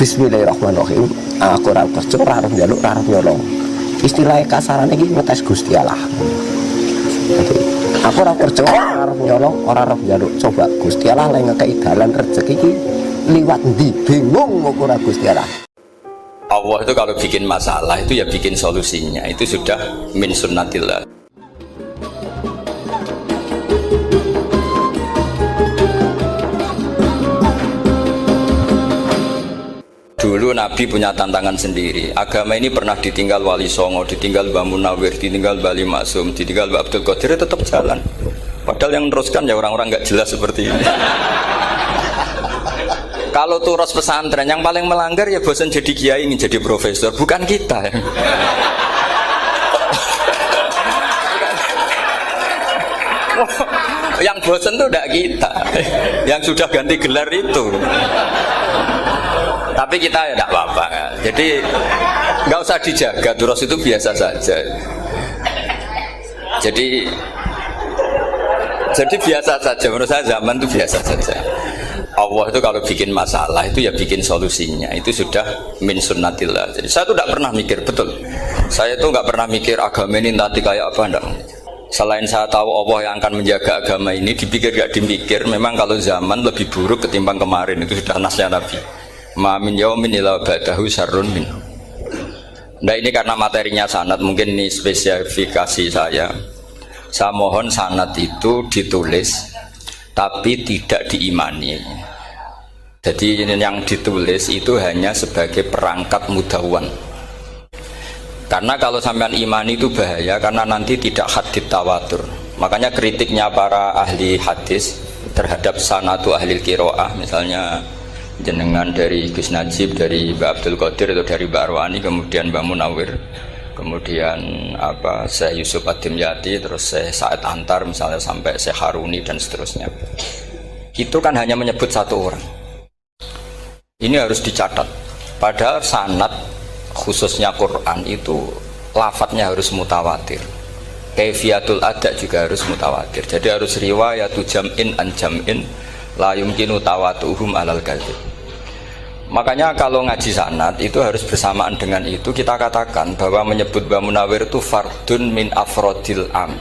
Bismillahirrahmanirrahim. Aku ora kerja, ora arep njaluk, ora arep nyolong. Istilahnya kasarane iki ngetes Gusti Allah. Jadi, aku ora kerja, ora arep nyolong, ora arep njaluk. Coba Gusti Allah lek ngekeki dalan rezeki iki liwat ndi? Bingung kok ora Gusti Allah. Allah itu kalau bikin masalah itu ya bikin solusinya. Itu sudah min sunnatillah. Dulu Nabi punya tantangan sendiri. Agama ini pernah ditinggal Wali Songo, ditinggal Mbah Munawir, ditinggal Mbah Ali Maksum, ditinggal Mbah Abdul Qadir, tetap jalan. Padahal yang meneruskan ya orang-orang nggak jelas seperti ini. Kalau turus pesantren yang paling melanggar ya bosan jadi kiai ingin jadi profesor, bukan kita. Yang bosan tuh tidak kita, yang sudah ganti gelar itu. Tapi kita ya tidak apa-apa. Jadi nggak usah dijaga, turus itu biasa saja. Jadi biasa saja. Menurut saya zaman itu biasa saja. Allah itu kalau bikin masalah itu ya bikin solusinya. Itu sudah min sunnatillah. Jadi saya tuh tidak pernah mikir, betul. Saya tuh nggak pernah mikir agama ini nanti kayak apa, enggak. Selain saya tahu Allah yang akan menjaga agama ini, dipikir gak dipikir, memang kalau zaman lebih buruk ketimbang kemarin. Itu sudah nasnya Nabi. Ma min yaumin illa ba'dahu syarrun minhu. Nah ini karena materinya sanad, mungkin ini spesifikasi saya. Saya mohon sanad itu ditulis tapi tidak diimani. Jadi yang ditulis itu hanya sebagai perangkat mudawwan. Karena kalau sampean imani itu bahaya, karena nanti tidak hadits tawatur. Makanya kritiknya para ahli hadis terhadap sanadu ahli qiraah, misalnya jenengan dari Gus Najib, dari Mbak Abdul Qadir atau dari Mbak Arwani, kemudian Mbak Munawir, kemudian Syekh Yusuf Ad-Dimyati, terus Syekh Sa'id Antar, misalnya sampai Syekh Haruni dan seterusnya. Itu kan hanya menyebut satu orang. Ini harus dicatat. Padahal sanad khususnya Quran itu lafadznya harus mutawatir. Kaifiyatul ada juga harus mutawatir. Jadi harus riwayatu jam'in an jam'in la yumkinu tawatuhum alal kadzib. Makanya kalau ngaji sanad itu harus bersamaan dengan itu kita katakan bahwa menyebut Mbah Munawir itu fardun min afrodil am.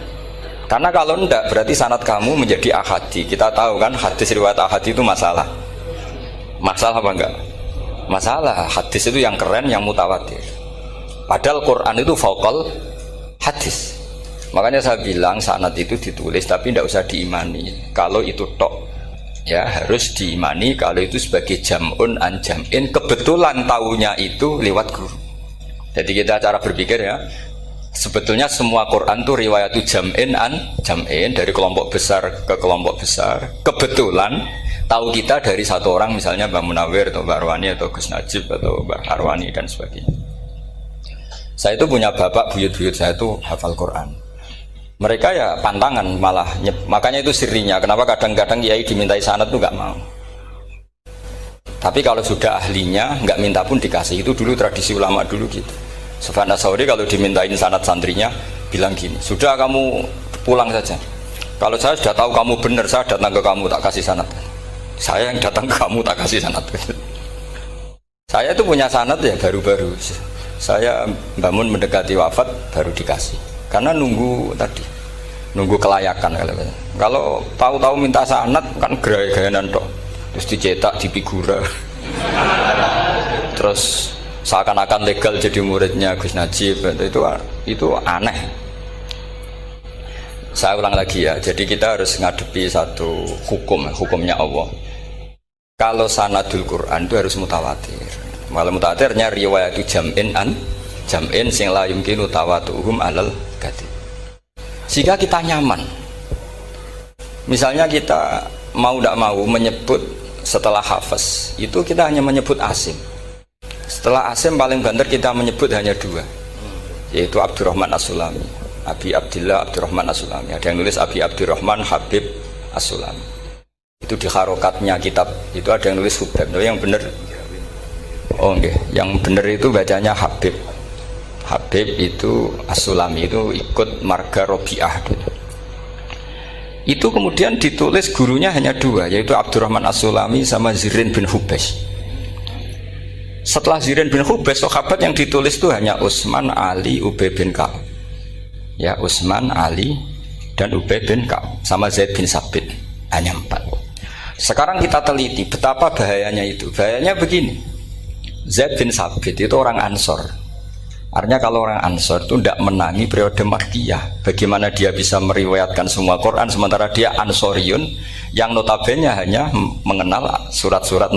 Karena kalau enggak berarti sanad kamu menjadi ahadi. Kita tahu kan hadis riwayat ahadi itu masalah. Masalah apa enggak? Masalah. Hadis itu yang keren, yang mutawatir. Padahal Quran itu fauqal hadis. Makanya saya bilang sanad itu ditulis tapi tidak usah diimani. Kalau itu tok ya harus diimani kalau itu sebagai jam'un an jam'in, kebetulan taunya itu lewat guru. Jadi kita cara berpikir ya, sebetulnya semua Quran itu riwayatu jam'in an jam'in, dari kelompok besar ke kelompok besar. Kebetulan tahu kita dari satu orang, misalnya Mbak Munawir atau Mbak Arwani atau Gus Najib atau Mbak Arwani dan sebagainya. Saya itu punya bapak, buyut-buyut saya itu hafal Quran. Mereka ya pantangan malah, makanya itu sirinya. Kenapa kadang-kadang kiai dimintai sanad tuh nggak mau. Tapi kalau sudah ahlinya nggak minta pun dikasih. Itu dulu tradisi ulama dulu gitu. Sufyan Ats-Tsauri kalau dimintain sanad santrinya bilang gini, sudah kamu pulang saja. Kalau saya sudah tahu kamu benar, saya datang ke kamu tak kasih sanad. Saya yang datang ke kamu tak kasih sanad. Saya itu punya sanad ya baru-baru. Saya bangun mendekati wafat baru dikasih. Karena nunggu tadi, nunggu kelayakan. Kalau tahu-tahu minta sanad kan gaya-gayanan toh, terus dicetak di figura, terus seakan-akan legal jadi muridnya Gus Najib. Itu aneh. Saya ulang lagi ya. Jadi kita harus ngadepi satu hukumnya Allah. Kalau sanadul Quran itu harus mutawatir. Malah mutawatirnya riwayatu jam'in an jam'in sing la yumkinu tawatuhum alal kadzib. Sehingga kita nyaman. Misalnya kita mau tidak mau menyebut setelah hafaz itu kita hanya menyebut asim. Setelah asim paling banter kita menyebut hanya dua, yaitu Abdurrahman As-Sulami, Abi Abdillah Abdurrahman As-Sulami. Ada yang nulis Abi Abdurrahman Habib As-Sulami. Itu di harokatnya kitab itu ada yang nulis Hubab. Yang benar, oh enggak, yang benar itu bacanya Habib. Habib itu As-Sulami itu ikut marga Robi'ah. Itu kemudian ditulis gurunya hanya dua, yaitu Abdurrahman As-Sulami sama Zirin bin Hubesh. Setelah Zirin bin Khubais, sahabat yang ditulis itu hanya Utsman, Ali, Ubay bin Ka'ab. Ya, Utsman, Ali, dan Ubay bin Ka'ab sama Zaid bin Sabit, hanya 4. Sekarang kita teliti betapa bahayanya itu. Bahayanya begini, Zaid bin Sabit itu orang Ansor. Artinya kalau orang Ansor itu tidak menangi periode Makkiyah. Bagaimana dia bisa meriwayatkan semua Quran sementara dia Ansoriun yang notabene hanya mengenal surat-surat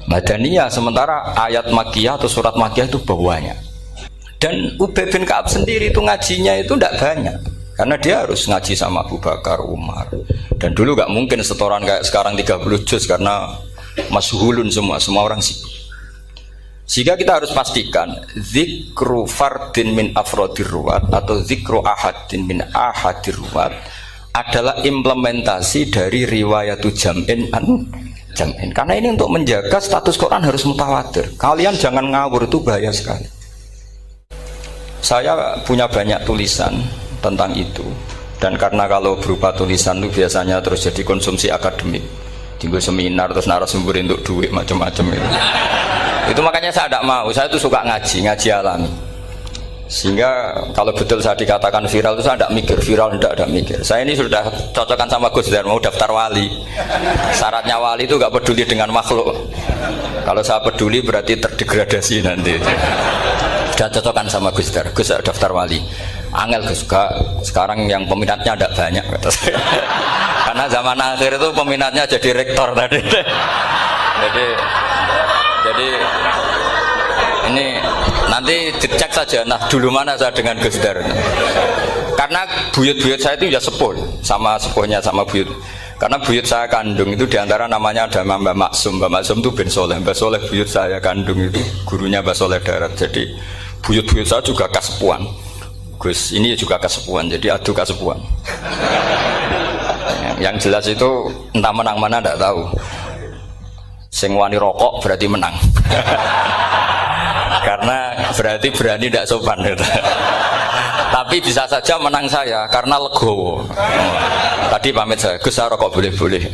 Madaniyah, sementara ayat Makkiyah atau surat Makkiyah itu bawahnya. Dan Ubay bin Ka'ab sendiri itu ngajinya itu tidak banyak, karena dia harus ngaji sama Abu Bakar, Umar. Dan dulu gak mungkin setoran kayak sekarang 30 juz karena masyhulun semua orang sibuk. Sehingga kita harus pastikan zikru fardin min afrodir ruwat atau zikru ahadin min ahadir ruwat adalah implementasi dari riwayatu jam'in jam'in. Karena ini untuk menjaga status Quran harus mutawatir. Kalian jangan ngawur, itu bahaya sekali. Saya punya banyak tulisan tentang itu, dan karena kalau berupa tulisan itu biasanya terus jadi konsumsi akademik, tinggal seminar terus narasumber untuk duit macam-macam itu. Itu makanya saya tidak mau. Saya itu suka ngaji alami. Sehingga kalau betul saya dikatakan viral itu saya tidak mikir, viral tidak mikir. Saya ini sudah cocokkan sama Gus Dar, mau daftar wali. Syaratnya wali itu gak peduli dengan makhluk. Kalau saya peduli berarti terdegradasi nanti. Sudah cocokkan sama Gus Dar, Gus daftar wali. Angel Gus, sekarang yang peminatnya tidak banyak kata saya. Karena zaman akhir itu peminatnya jadi rektor tadi. Jadi ini nanti dicek saja. Nah, dulu mana saya dengan Gus Dar? Karena buyut-buyut saya itu ya sepuh, sama sepuhnya sama buyut. Karena buyut saya kandung itu diantara namanya ada Mbak Maksum. Mbak Maksum itu bin Soleh. Mbak Soleh buyut saya kandung itu gurunya Mbak Soleh Darat. Jadi buyut-buyut saya juga kasepuan. Gus ini juga kasepuan. Jadi adu kasepuan. Yang jelas itu entah menang mana tidak tahu. Sing wani rokok berarti menang. Karena berarti berani tidak sopan gitu. Tapi bisa saja menang saya karena legowo. Tadi pamit saya, Gus saya rokok boleh-boleh.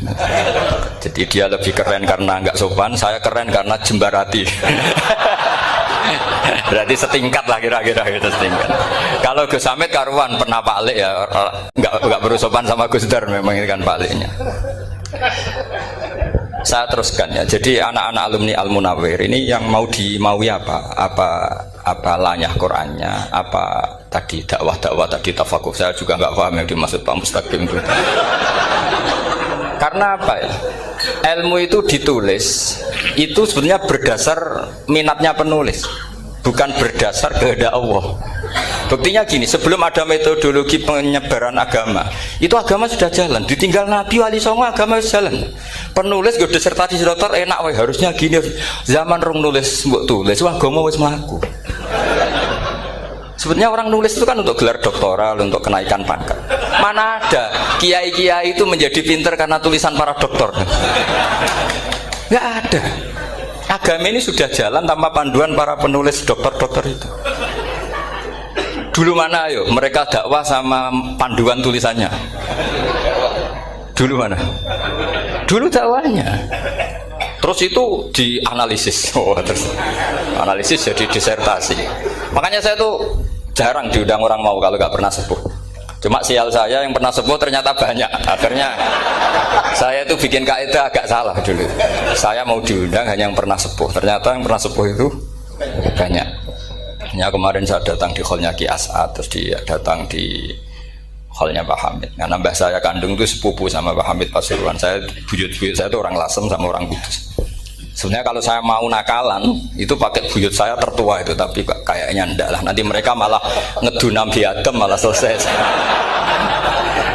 Jadi dia lebih keren karena nggak sopan, saya keren karena jembarati. Berarti setingkat lah kira-kira gitu, setingkat. Kalau Gus Hamid karuan pernah Pak Alik ya, nggak perlu sopan sama Gus Dar, memang ini kan Pak Aliknya. Saya teruskan ya. Jadi anak-anak alumni Al Munawwir ini yang mau dimaui apa lanyah Qurannya, apa tadi dakwah tadi tafakuh. Saya juga nggak paham yang dimaksud Pak Mustaqim itu. Karena apa ya? Ilmu itu ditulis itu sebenarnya berdasar minatnya penulis, bukan berdasar kehendak Allah. Buktinya gini, sebelum ada metodologi penyebaran agama, itu agama sudah jalan. Ditinggal Nabi Wali Songo agama sudah jalan. Penulis gue disertasi dokter enak, weh harusnya gini. Zaman rong nulis mbok tulis, wah agama wis mlaku. Sebenarnya orang nulis itu kan untuk gelar doktoral, untuk kenaikan pangkat. Mana ada kiai-kiai itu menjadi pinter karena tulisan para doktor? Nggak ada. Agama ini sudah jalan tanpa panduan para penulis dokter-dokter itu. Dulu mana ayo mereka dakwah sama panduan tulisannya? Dulu mana? Dulu dakwahnya. Terus itu dianalisis. Terus analisis jadi disertasi. Makanya saya tuh jarang diundang orang mau kalau nggak pernah sepuh. Cuma sial saya yang pernah sepuh ternyata banyak. Akhirnya saya itu bikin kaidah agak salah dulu. Saya mau diundang hanya yang pernah sepuh. Ternyata yang pernah sepuh itu banyak. Ya, kemarin saya datang di hallnya Ki As'ad, terus dia datang di hallnya Pak Hamid. Karena mbah saya kandung itu sepupu sama Pak Hamid Pasuruan. Saya buyut-buyut saya itu orang Lasem sama orang Kudus. Sebenarnya kalau saya mau nakalan itu pakai buyut saya tertua itu, tapi kayaknya enggak lah. Nanti mereka malah ngedu Nabi Adam malah selesai.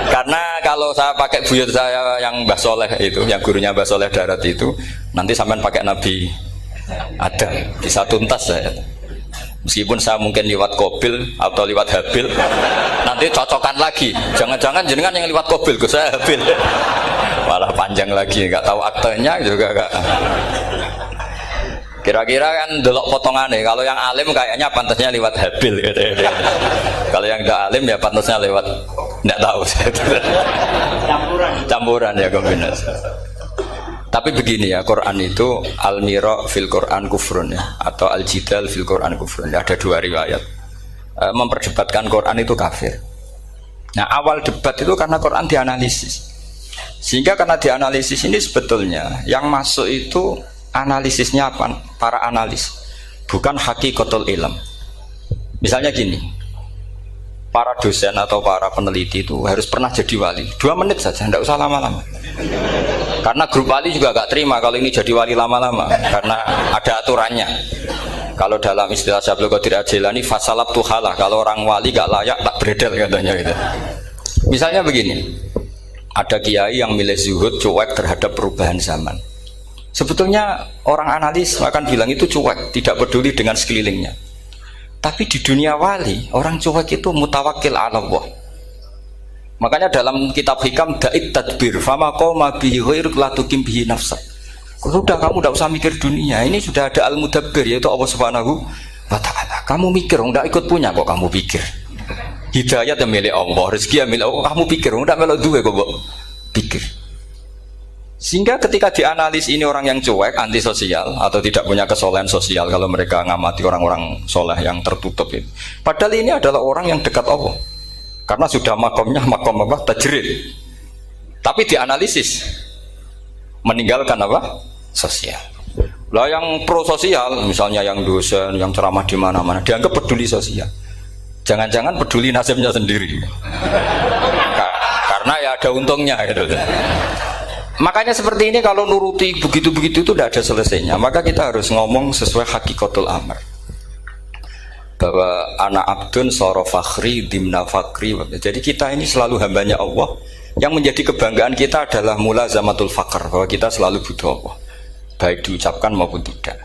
Karena kalau saya pakai buyut saya yang Mbah Soleh itu, yang gurunya Mbah Soleh Darat itu, nanti sampean pakai Nabi Adam, bisa tuntas saya. Meskipun saya mungkin lewat Kobil atau lewat Habil, nanti cocokkan lagi. Jangan-jangan jenengan yang lewat Kobil, saya Habil. Malah panjang lagi, nggak tahu aktenya juga nggak. Kira-kira kan delok potongannya. Kalau yang alim kayaknya pantasnya lewat Habil. Gitu. Kalau yang tidak alim ya pantasnya lewat, nggak tahu. Campuran ya kombinasi. Tapi begini ya, Quran itu al-mira fil Quran kufrun ya, atau al-jidal fil Quran kufrun. Ya, ada dua riwayat. Memperdebatkan Quran itu kafir. Nah, awal debat itu karena Quran dianalisis. Sehingga karena dianalisis ini sebetulnya yang masuk itu analisisnya apa? Para analis, bukan hakikatul ilm. Misalnya gini, para dosen atau para peneliti itu harus pernah jadi wali. 2 menit saja, tidak usah lama-lama. Karena grup wali juga gak terima kalau ini jadi wali lama-lama, karena ada aturannya. Kalau dalam istilah Syaikhul Qadir Al-Jilani, fasalab tuhalah, kalau orang wali gak layak tak beredel katanya gitu. Misalnya begini, ada kiai yang milih zuhud, cuek terhadap perubahan zaman. Sebetulnya orang analis akan bilang itu cuek, tidak peduli dengan sekelilingnya. Tapi di dunia wali, orang cuek itu mutawakkil ala Allah. Makanya dalam kitab hikam da'it tadbir fama qoma bihi ghairuk la tuqim bihi nafsak. Sudah, kamu tidak usah mikir dunia, ini sudah ada al-mudabbir, yaitu Allah Subhanahu wa ta'ala. Kamu mikir, tidak ikut punya kok kamu pikir. Hidayat yang milik Allah, rezeki yang milik Allah, kamu pikir, tidak melok dua kok pikir. Sehingga ketika dianalisis ini orang yang cuek, antisosial atau tidak punya kesolehan sosial, kalau mereka ngamati orang-orang soleh yang tertutup itu. Padahal ini adalah orang yang dekat Allah. Karena sudah makomnya makom apa? Tajrid. Tapi dianalisis meninggalkan apa? Sosial. Lah yang pro sosial, misalnya yang dosen, yang ceramah di mana-mana, dianggap peduli sosial. Jangan-jangan peduli nasibnya sendiri. Karena ya ada untungnya gitu. Makanya seperti ini kalau nuruti begitu-begitu itu tidak ada selesainya. Maka kita harus ngomong sesuai hakikatul amr. Bahwa anak abdun soro fakhri dimna fakri. Jadi kita ini selalu hambanya Allah. Yang menjadi kebanggaan kita adalah mulazamatul fakr, bahwa kita selalu butuh Allah, baik diucapkan maupun tidak.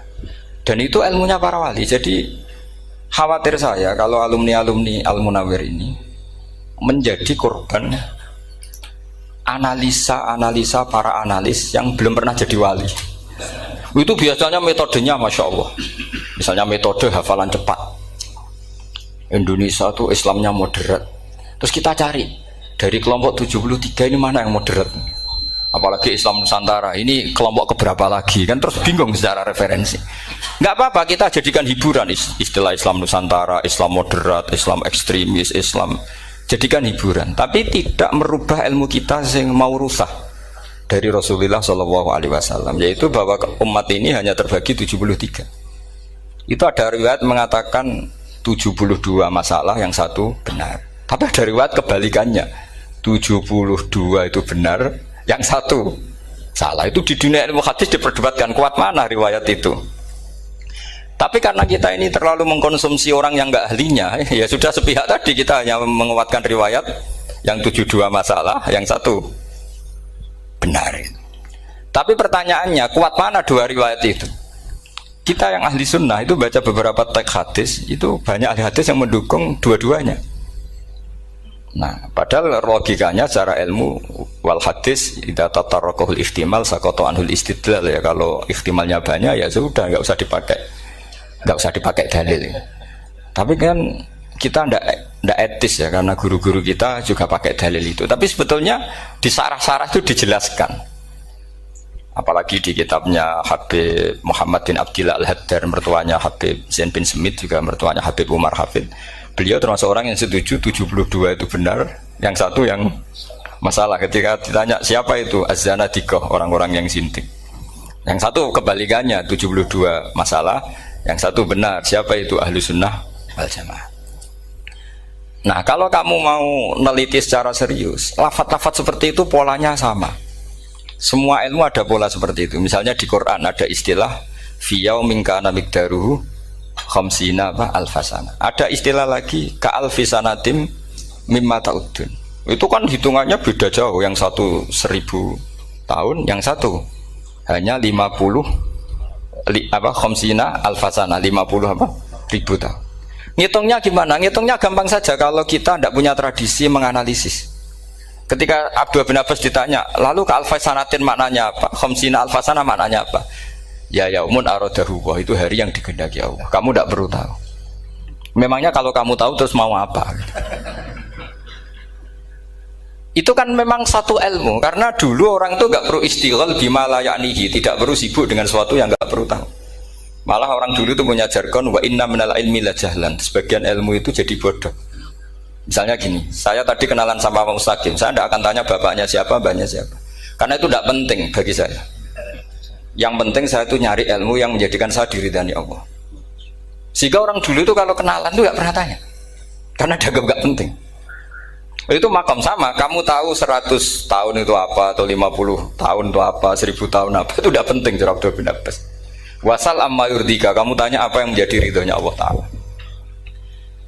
Dan itu ilmunya para wali. Jadi khawatir saya kalau alumni-alumni Al-Munawwir ini menjadi korban analisa para analis yang belum pernah jadi wali. Itu biasanya metodenya Masya Allah. Misalnya metode hafalan cepat. Indonesia tuh Islamnya moderat. Terus kita cari dari kelompok 73 ini mana yang moderat. Apalagi Islam Nusantara ini kelompok keberapa lagi, kan terus bingung secara referensi. Nggak apa-apa, kita jadikan hiburan istilah Islam Nusantara, Islam moderat, Islam ekstremis, Islam, jadikan hiburan, tapi tidak merubah ilmu kita yang mau rusak dari Rasulullah SAW, yaitu bahwa umat ini hanya terbagi 73. Itu ada riwayat mengatakan 72 masalah, yang satu benar. Tapi ada riwayat kebalikannya, 72 itu benar, yang satu salah. Itu di dunia ilmu hadis diperdebatkan kuat mana riwayat itu. Tapi karena kita ini terlalu mengkonsumsi orang yang nggak ahlinya, ya sudah sepihak tadi, kita hanya menguatkan riwayat yang 72 masalah, yang satu benar. Tapi pertanyaannya, kuat mana dua riwayat itu? Kita yang ahli sunnah itu baca beberapa teks hadis, itu banyak ahli hadis yang mendukung dua-duanya. Nah, padahal logikanya secara ilmu wal hadis idza tatarraqahul ihtimal saqata anhul istidlal, ya kalau ihtimalnya banyak ya sudah nggak usah dipakai dalil. Tapi kan kita ndak etis ya, karena guru-guru kita juga pakai dalil itu. Tapi sebetulnya di sarah-sarah itu dijelaskan. Apalagi di kitabnya Habib Muhammad bin Abdillah Al-Haddar, mertuanya Habib Zain bin Smith, juga mertuanya Habib Umar Hafid. Beliau termasuk orang yang setuju 72 itu benar, yang satu yang masalah. Ketika ditanya siapa itu, Az-Zanadiqah, orang-orang yang sindik. Yang satu kebalikannya, 72 masalah, yang satu benar, siapa itu, Ahlu Sunnah wal Jamaah. Nah, kalau kamu mau neliti secara serius, lafaz-lafaz seperti itu polanya sama. Semua ilmu ada pola seperti itu. Misalnya di Quran ada istilah fiyaumin kana miqdaruhu khamsina alfasana. Ada istilah lagi ka'alfisanatim mimma ta'udun. Itu kan hitungannya beda jauh. Yang satu 1000 tahun, yang satu hanya 50 khamsina alfasana, 50 ribu tahun. Ngitungnya gimana? Ngitungnya gampang saja kalau kita tidak punya tradisi menganalisis. Ketika Abdul bin Abbas ditanya, lalu ke alfasanatin maknanya apa? Khamsina alfasana maknanya apa? Ya yaumun aradahu, itu hari yang dikehendaki Allah. Kamu tidak perlu tahu. Memangnya kalau kamu tahu terus mau apa? Itu kan memang satu ilmu, karena dulu orang itu nggak perlu istighol bima la ya'nihi, tidak perlu sibuk dengan sesuatu yang nggak perlu tahu. Malah orang dulu itu punya jargon wa inna minal ilmi la jahlan. Sebagian ilmu itu jadi bodoh. Misalnya gini, saya tadi kenalan sama Pak Mustaqim, saya tidak akan tanya bapaknya siapa, mbaknya siapa, karena itu tidak penting bagi saya. Yang penting saya itu nyari ilmu yang menjadikan saya diridani Allah. Sehingga orang dulu itu kalau kenalan itu nggak pernah tanya, karena dianggap nggak penting. Itu makam sama, kamu tahu 100 tahun itu apa, atau 50 tahun itu apa, 1000 tahun apa, itu udah penting cara Abdul bin Abbas. Wasal amma yurdika, kamu tanya apa yang menjadi ridhonya Allah Ta'ala.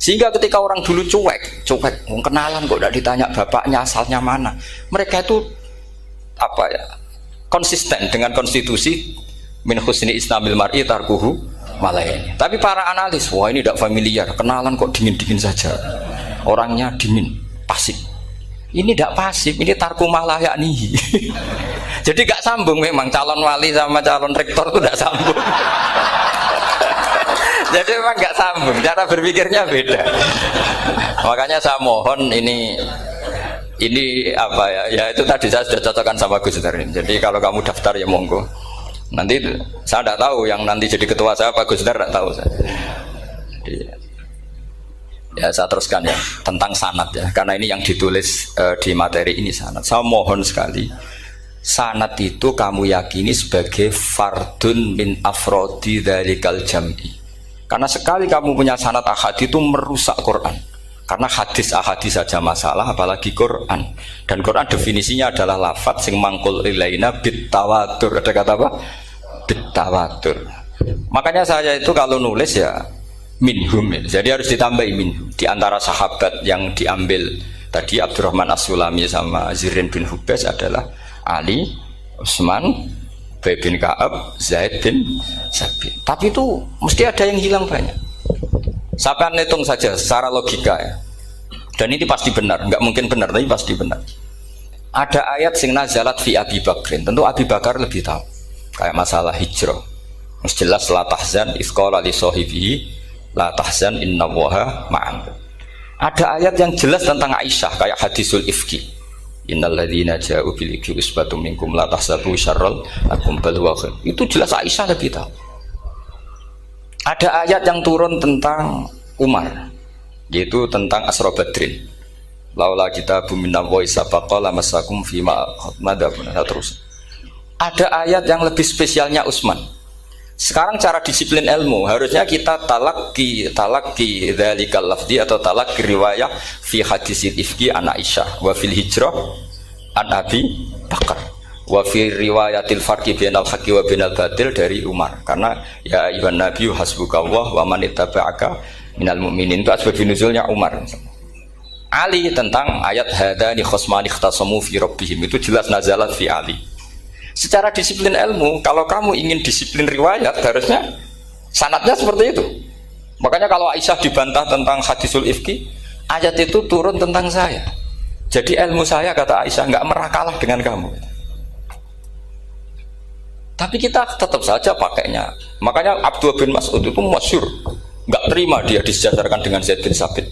Sehingga ketika orang dulu cuek, kenalan kok tidak ditanya bapaknya asalnya mana, mereka itu apa ya, konsisten dengan konstitusi min husni islamil mar'i tarkuhu malayani. Tapi para analis, wah ini tidak familiar, kenalan kok dingin-dingin saja, orangnya dingin, pasif. Ini tidak pasif, ini tarku malah yakni. Jadi gak sambung memang calon wali sama calon rektor itu tidak sambung. Jadi memang gak sambung, cara berpikirnya beda. Makanya saya mohon ini apa ya? Ya itu tadi saya sudah cocokkan sama Gus Dar. Jadi kalau kamu daftar ya monggo. Nanti saya tidak tahu yang nanti jadi ketua saya Pak Gus Dar, tidak tahu saya. Jadi, ya saya teruskan ya tentang sanad ya, karena ini yang ditulis di materi ini sanad. Saya mohon sekali, sanad itu kamu yakini sebagai fardun min afrodi dzalikal jam'i. Karena sekali kamu punya sanad ahad itu merusak Quran. Karena hadis ahadis saja masalah, apalagi Quran. Dan Quran definisinya adalah lafadz sing mangkul ilaina bit tawatur. Ada kata apa? Bit tawatur. Makanya saya itu kalau nulis ya minhum, jadi harus ditambahi minhum. Di antara sahabat yang diambil tadi Abdurrahman As-Sulami sama Zirin bin Hubes adalah Ali, Utsman, Ubay bin Ka'ab, Zaid bin Sabit. Tapi itu mesti ada yang hilang banyak. Sampai hitung saja secara logika ya. Dan ini pasti benar, nggak mungkin benar tapi pasti benar. Ada ayat sing nazalat fi Abi Bakrin. Tentu Abi Bakar lebih tahu. Kayak masalah hijrah. Mesti jelas la tahzan isqala li sahibihi la tahzan innallaha ma'an. Ada ayat yang jelas tentang Aisyah kayak hadisul ifki. Innal ladzina ja'u bil ifki usbatum minkum la tahsabu syarral lakum bal huwa khair. Itu jelas Aisyah lebih tahu. Ada ayat yang turun tentang Umar, yaitu tentang Asra Badrin. Laula kitabum minallahi sabaqa lamassakum fima madabun. Terus. Ada ayat yang lebih spesialnya Utsman. Sekarang cara disiplin ilmu harusnya kita talaqi dzalikal lafzi atau talaqi riwayah fi hadisil ifki an Aisyah wa fil hijrah an Abi Bakar wa fi riwayatil farqi bainal haqqi wa bainal batil dari Umar. Karena ya ayyuhan nabiyyu hasbukallah wa man ittaba'aka minal mu'minin, itu asbab nuzulnya Umar. Ali tentang ayat hadani khosmani ikhtasamu fi rabbihim, itu jelas nazalat fi Ali. Secara disiplin ilmu, kalau kamu ingin disiplin riwayat, harusnya sanadnya seperti itu. Makanya kalau Aisyah dibantah tentang hadisul ifki, ayat itu turun tentang saya. Jadi ilmu saya, kata Aisyah, nggak merah kalah dengan kamu. Tapi kita tetap saja pakainya. Makanya Abdullah bin Mas'ud itu masyhur, nggak terima dia disejajarkan dengan Zaid bin Sabit.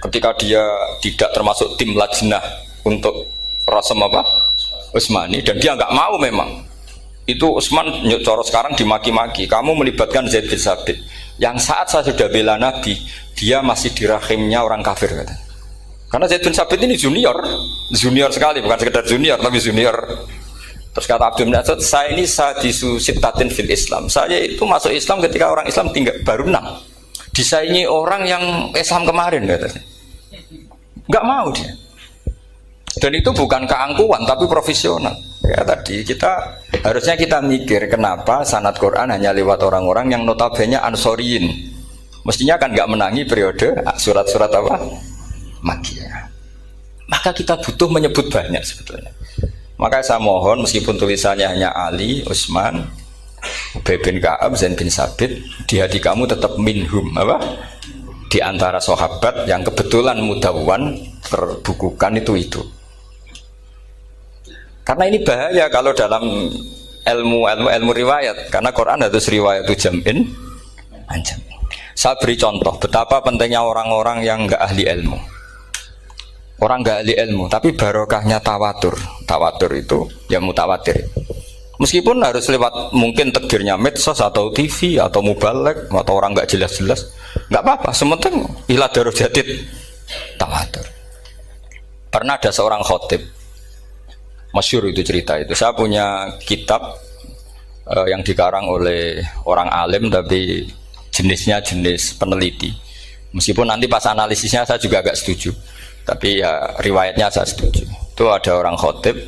Ketika dia tidak termasuk tim lajnah untuk rasam apa? Utsmani, dan dia nggak mau memang. Itu Utsman coro sekarang dimaki-maki, kamu melibatkan Zaid bin Sabit yang saat saya sudah bela Nabi, dia masih di rahimnya orang kafir, kata. Karena Zaid bin Sabit ini junior sekali, bukan sekedar junior tapi junior. Terus kata Abdul bin Asad, saya ini sadisu sittatin fil Islam, saya itu masuk Islam ketika orang Islam tinggal baru 6, disaingi orang yang Islam kemarin, katanya. Nggak mau dia. Dan itu bukan keangkuhan tapi profesional. Ya tadi harusnya kita mikir kenapa sanad Quran hanya lewat orang-orang yang notabene ansoriyin. Mestinya kan nggak menangi periode surat-surat apa? Makkiyah. Maka kita butuh menyebut banyak sebetulnya. Maka saya mohon meskipun tulisannya hanya Ali, Utsman, Ubay bin Ka'ab, Zaid bin Sabit, di hati kamu tetap minhum apa? Di antara sahabat yang kebetulan mudawwan terbukukan itu. Karena ini bahaya kalau dalam ilmu riwayat, karena Quran harus riwayat itu jam'in anjam. Saya beri contoh betapa pentingnya orang-orang yang enggak ahli ilmu. orang nggak ahli ilmu, tapi barokahnya tawatur. Tawatur itu ya mutawatir. Meskipun harus lewat mungkin takdirnya medsos atau TV atau mubalek atau orang nggak jelas-jelas, nggak apa-apa. Sementing ila darul jadid tawatur. Pernah ada seorang khotib, masyhur itu cerita itu. Saya punya kitab yang dikarang oleh orang alim tapi jenisnya jenis peneliti. Meskipun nanti pas analisisnya saya juga agak setuju, tapi ya riwayatnya saya setuju. Itu ada orang khotib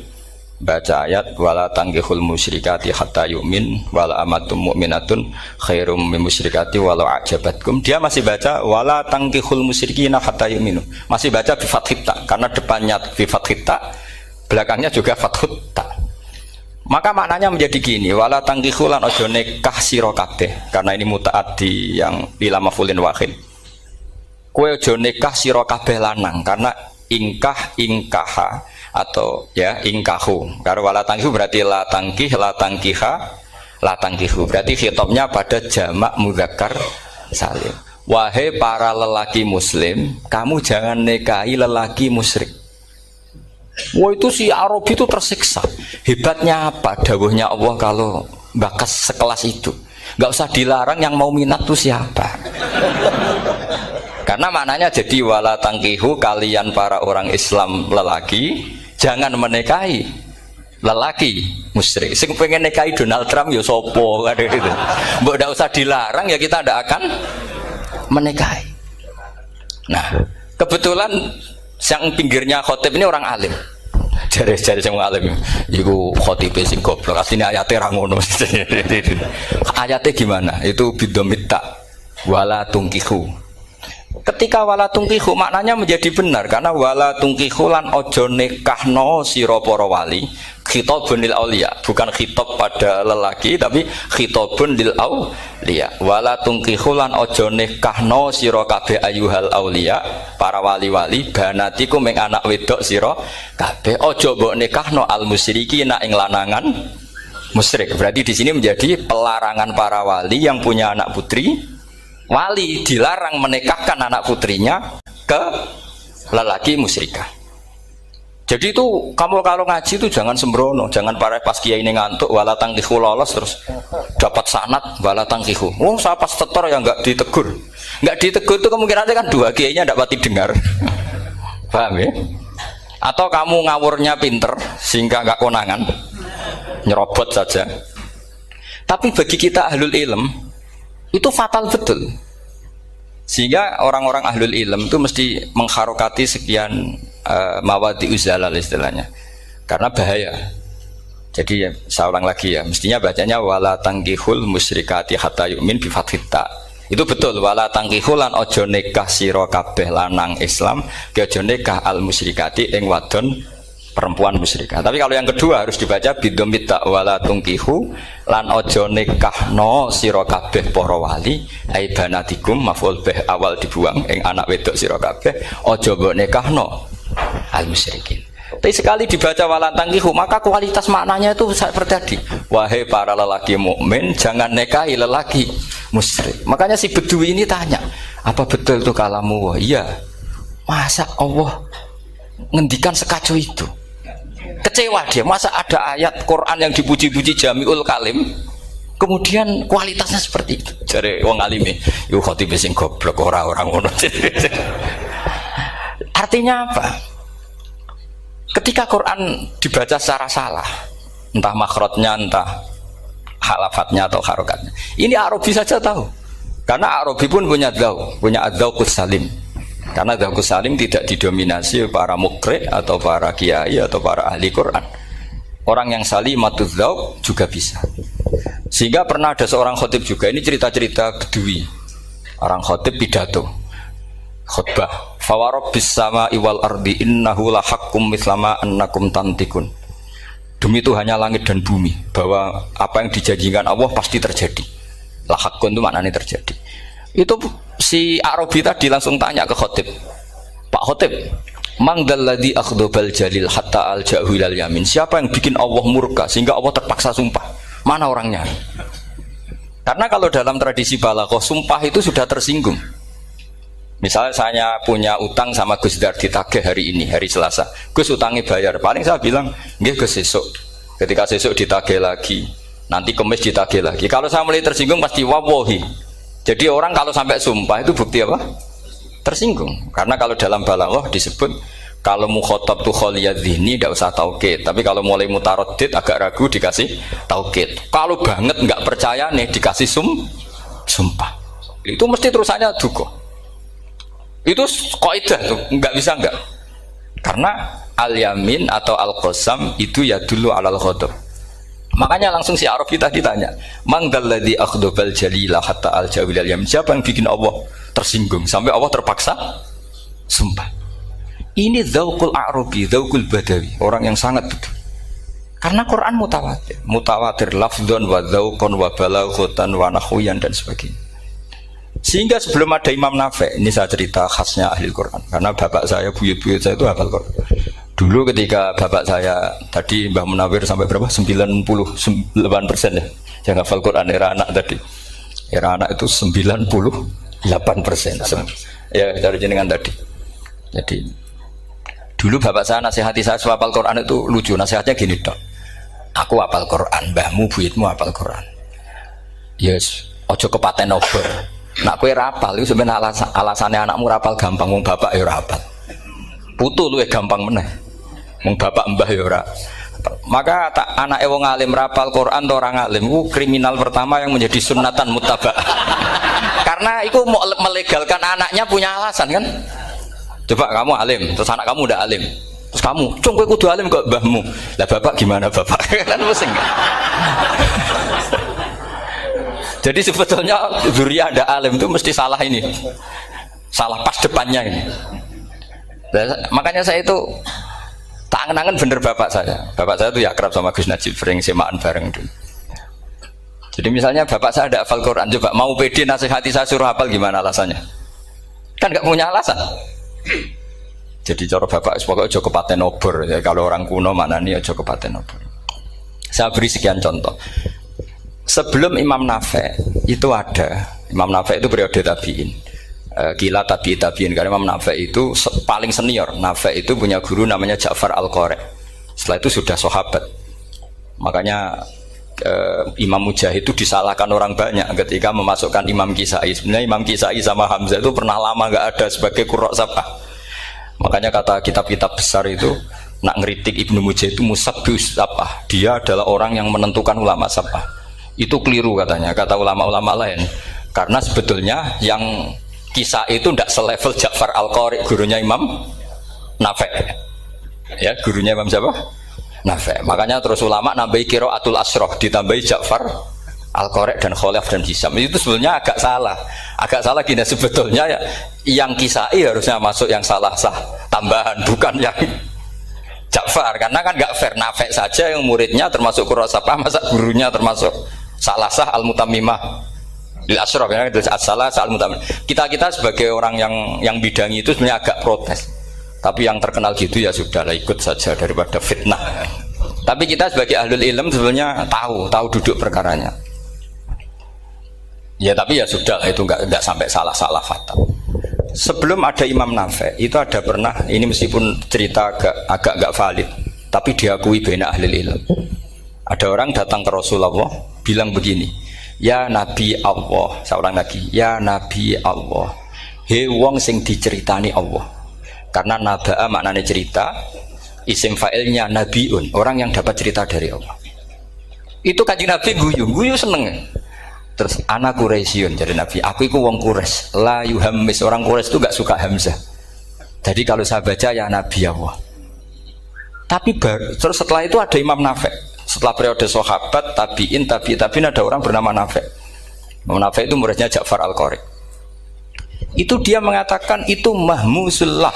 baca ayat wala tangkihul musyrikati hatta yu'min wala amatum mu'minatun khairum min musyrikati walau ajabatkum. Dia masih baca wala tangkihul musyrikina hatta yu'minu. Masih baca bi fathit ta karena depannya bi fathit ta, belakangnya juga fathut ta. Maka maknanya menjadi gini, wala tangkihu lan ojo nikah sira kabeh, karena ini mutaaddi yang ila maf'ulin wahid. Kowe ojo nikah sira kabeh lanang, karena ingkaha atau ya ingkahu. Karena wala tangkihu berarti la tangkiha, la tangkihu. Berarti khitabnya pada jamak mudzakkar salim. Wahai para lelaki muslim, kamu jangan nikahi lelaki musyrik. Wah itu si Arabi itu tersiksa. Hebatnya apa? Dawuhnya Allah kalau bakas sekelas itu nggak usah dilarang, yang mau minat tuh siapa? Karena maknanya jadi wala tangkihu, kalian para orang Islam lelaki jangan menikahi lelaki musyrik. Sing pengen nikahi Donald Trump ya sopo kan gitu. Mbok ndak usah dilarang ya kita ndak akan menikahi. Nah, kebetulan yang pinggirnya khotib ini orang alim. Jare-jare sing alim iku khotibe sing goblok. Asline ayate ra ngono. Ayate gimana? Itu bidomita wala tungkihu. Ketika wala tungkihu maknanya menjadi benar, karena wala tungkihu lan ojo nikahno sira para wali, khitabun lil auliya, bukan khitab pada lelaki tapi khitabun lil auliya. Wala tungkihu lan ojo nikahno sira kabeh ayuhal auliya, para wali-wali, banatiku ming anak wedok sira kabeh, ojo mbok nikahno al musyrikina ing lanangan musyrik. Berarti di sini menjadi pelarangan para wali yang punya anak putri. Wali dilarang menikahkan anak putrinya ke lelaki musyrikah. Jadi itu kamu kalau ngaji itu jangan sembrono, jangan para pas kiai ini ngantuk wala tangkihu lolos terus dapat sanad wala tangkihu. Oh saya pas setor yang nggak ditegur itu kemungkinannya kan dua kiainya tidak pati dengar. Paham ya? Atau kamu ngawurnya pinter sehingga nggak konangan, nyerobot saja. Tapi bagi kita ahlul ilm itu fatal betul, sehingga orang-orang ahlul ilm itu mesti mengharokati sekian mawadi uzalal istilahnya, karena bahaya. Jadi saya ulang lagi ya, mestinya bacanya wala tangkihul musyrikati hatta yu'min bi fathit ta. Itu betul, wala tangkihul lan ojo nikah sira kabeh lanang Islam ke ojo nikah al musyrikati ing wadon perempuan musyrikah. Tapi kalau yang kedua harus dibaca bidomita wala tungkihu lan ojo nikahno sira kabeh para wali ai banatikum maf'ul bih awal dibuang ing anak wedok sira kabeh ojo mbok nikahno al musyrikin. Tapi sekali dibaca wala tangkihu maka kualitas maknanya itu seperti tadi. Wahai para lelaki mukmin jangan nikahi lelaki musyrik. Makanya si Bedui ini tanya, apa betul itu kalamu? Iya. Masa Allah ngendikan sekacau itu? Kecewa dia, masa ada ayat Quran yang dipuji-puji jami'ul kalim kemudian kualitasnya seperti itu. Jare wong alime yo khotib sing goblok orang ngono. Artinya apa? Ketika Quran dibaca secara salah, entah makhrajnya, entah halafatnya atau harokatnya, ini Arabi saja tahu, karena Arabi pun punya adzauqus salim. Karena dzauqus salim tidak didominasi para mukri atau para kiai atau para ahli Quran. Orang yang salimatuz dzauq juga bisa. Sehingga pernah ada seorang khotib juga, ini cerita-cerita Bedui. Orang khotib pidato khutbah, fawarabbis sama'i wal ardi innahu lahaqqum mislama annakum tantikun. Demi Tuhannya langit dan bumi, bahwa apa yang dijanjikan Allah pasti terjadi. Lahaqqun itu maknanya terjadi. Itu si Arabi tadi langsung tanya ke khotib, Pak khotib, mangdalladzi akhdobal jalil hatta al jahilal yamin, siapa yang bikin Allah murka sehingga Allah terpaksa sumpah, mana orangnya? Karena kalau dalam tradisi balaghah sumpah itu sudah tersinggung. Misalnya saya punya utang sama Gus Dar ditagih hari ini, hari Selasa. Gus utangnya bayar. Paling saya bilang, nggih Gus sesuk. Ketika sesuk ditagih lagi, nanti Kamis ditagih lagi. Kalau saya mulai tersinggung pasti wawahi. Jadi orang kalau sampai sumpah itu bukti apa? Tersinggung. Karena kalau dalam balaghah disebut kalau mukhatab tu khaliyadz dzihni tidak usah taukid. Tapi kalau mulai mutaraddid agak ragu dikasih taukid. Kalau banget nggak percaya nih dikasih sumpah. Itu mesti terusannya duga. Itu kaidah tuh, nggak bisa nggak. Karena al-yamin atau al-qasam itu ya dulu alal ghadab. Makanya langsung si Arabi tadi tanya, "Man dzalladzi akhdabal jalila hatta al-jawil al-yamin?" Siapa yang bikin Allah tersinggung sampai Allah terpaksa sumpah? Ini dzauqul Arabi, dzauqul Badawi, orang yang sangat betul. Karena Quran mutawatir, mutawatir lafdzan wa dzauqan wa balaghatan wa nahwiyan dan sebagainya. Sehingga sebelum ada Imam Nafi', ini saya cerita khasnya ahli Quran, karena bapak saya, buyut-buyut saya itu hafal Quran. Dulu ketika bapak saya tadi Mbah Munawir sampai berapa? 98% ya. Yang hafal Quran era anak tadi. Era anak itu 98%. Ya, dari jenengan tadi. Jadi dulu bapak saya nasihati saya soal hafal Quran itu lucu. Nasihatnya gini, Dok. Aku hafal Quran, mbahmu, buyutmu hafal Quran. Yes, ojo kepaten obor. Nak kowe rapal itu sebenarnya alasannya anakmu rapal gampang, wong bapak ya rapal. Putu luwih gampang meneh. Wong bapak mbah ya ora. Maka anake wong alim rapal Quran atau orang alim itu kriminal pertama yang menjadi sunnatan muttaba'ah. Karena itu mau melegalkan anaknya punya alasan kan. Coba kamu alim, terus anak kamu udah alim. Terus kamu, "Cung kowe kudu alim kok mbahmu." Lah bapak gimana bapak? Kan pusing. Jadi sebetulnya zuriyah ada alim itu mesti salah ini, salah pas depannya ini. Makanya saya itu tak angen-angen bener bapak saya. Bapak saya itu ya akrab sama Gus Najib, sering semaan bareng dulu. Jadi misalnya bapak saya ada hafal Quran, coba mau pede nasihati saya suruh hafal gimana alasannya? Kan nggak punya alasan. Jadi cara bapak pokoknya ojo kepaten obor. Ya, kalau orang kuno mana nih ojo kepaten obor. Saya beri sekian contoh. Sebelum Imam Nafi' itu ada, Imam Nafi' itu periode tabi'in, gila tabi'in, karena Imam Nafi' itu paling senior. Nafi' itu punya guru namanya Ja'far Al-Qari. Setelah itu sudah sahabat. Makanya Imam Mujahid itu disalahkan orang banyak ketika memasukkan Imam Kisai. Sebenarnya Imam Kisai sama Hamzah itu pernah lama nggak ada sebagai qurra sab'ah. Makanya kata kitab-kitab besar itu nak ngeritik Ibnu Mujahid itu musabbius sab'ah. Dia adalah orang yang menentukan ulama sab'ah. Itu keliru katanya, kata ulama-ulama lain. Karena sebetulnya yang kisah itu tidak selevel Ja'far Al-Qari, gurunya Imam Nafi'. Ya, gurunya Imam siapa? Nafi'. Makanya terus ulama nambahi qiraatul asroh, ditambahi Ja'far Al-Qari dan Khalaf dan Hisam. Itu sebetulnya agak salah. Agak salah gini, sebetulnya ya, yang kisah harusnya masuk yang salah sah tambahan, bukan yang Ja'far. Karena kan nggak fair, Nafi' saja yang muridnya termasuk qurrasabah, masa gurunya termasuk salah sah al-mutammimah lil asyraf, ya, salah sah al-mutammimah. Kita sebagai orang yang bidangi itu sebenarnya agak protes, tapi yang terkenal gitu ya sudahlah, ikut saja daripada fitnah. Tapi kita sebagai ahlul ilm sebenarnya tahu duduk perkaranya. Ya tapi ya sudah, itu nggak sampai salah fatal. Sebelum ada Imam Nafi' itu ada pernah, ini meskipun cerita agak nggak valid, tapi diakui baina ahlul ilm. Ada orang datang ke Rasulullah bilang begini, "Ya Nabi Allah," saya ulang lagi, "Ya Nabi Allah, he wong sing diceritani Allah." Karena naba'a maknanya cerita, isim fa'ilnya nabiun, orang yang dapat cerita dari Allah. Itu Kanjeng Nabi guyu seneng. Terus anak Quraisyun, jadi Nabi, aku itu wong Quraisy, la yuhammis, orang Quraisy itu gak suka hamzah. Jadi kalau saya baca ya Nabi Allah. Tapi terus setelah itu ada Imam Nafi'. Setelah periode sahabat, tabi'in ada orang bernama Nafi'. Imam Nafi' itu muridnya Ja'far Al-Qari. Itu dia mengatakan itu mahmusullah.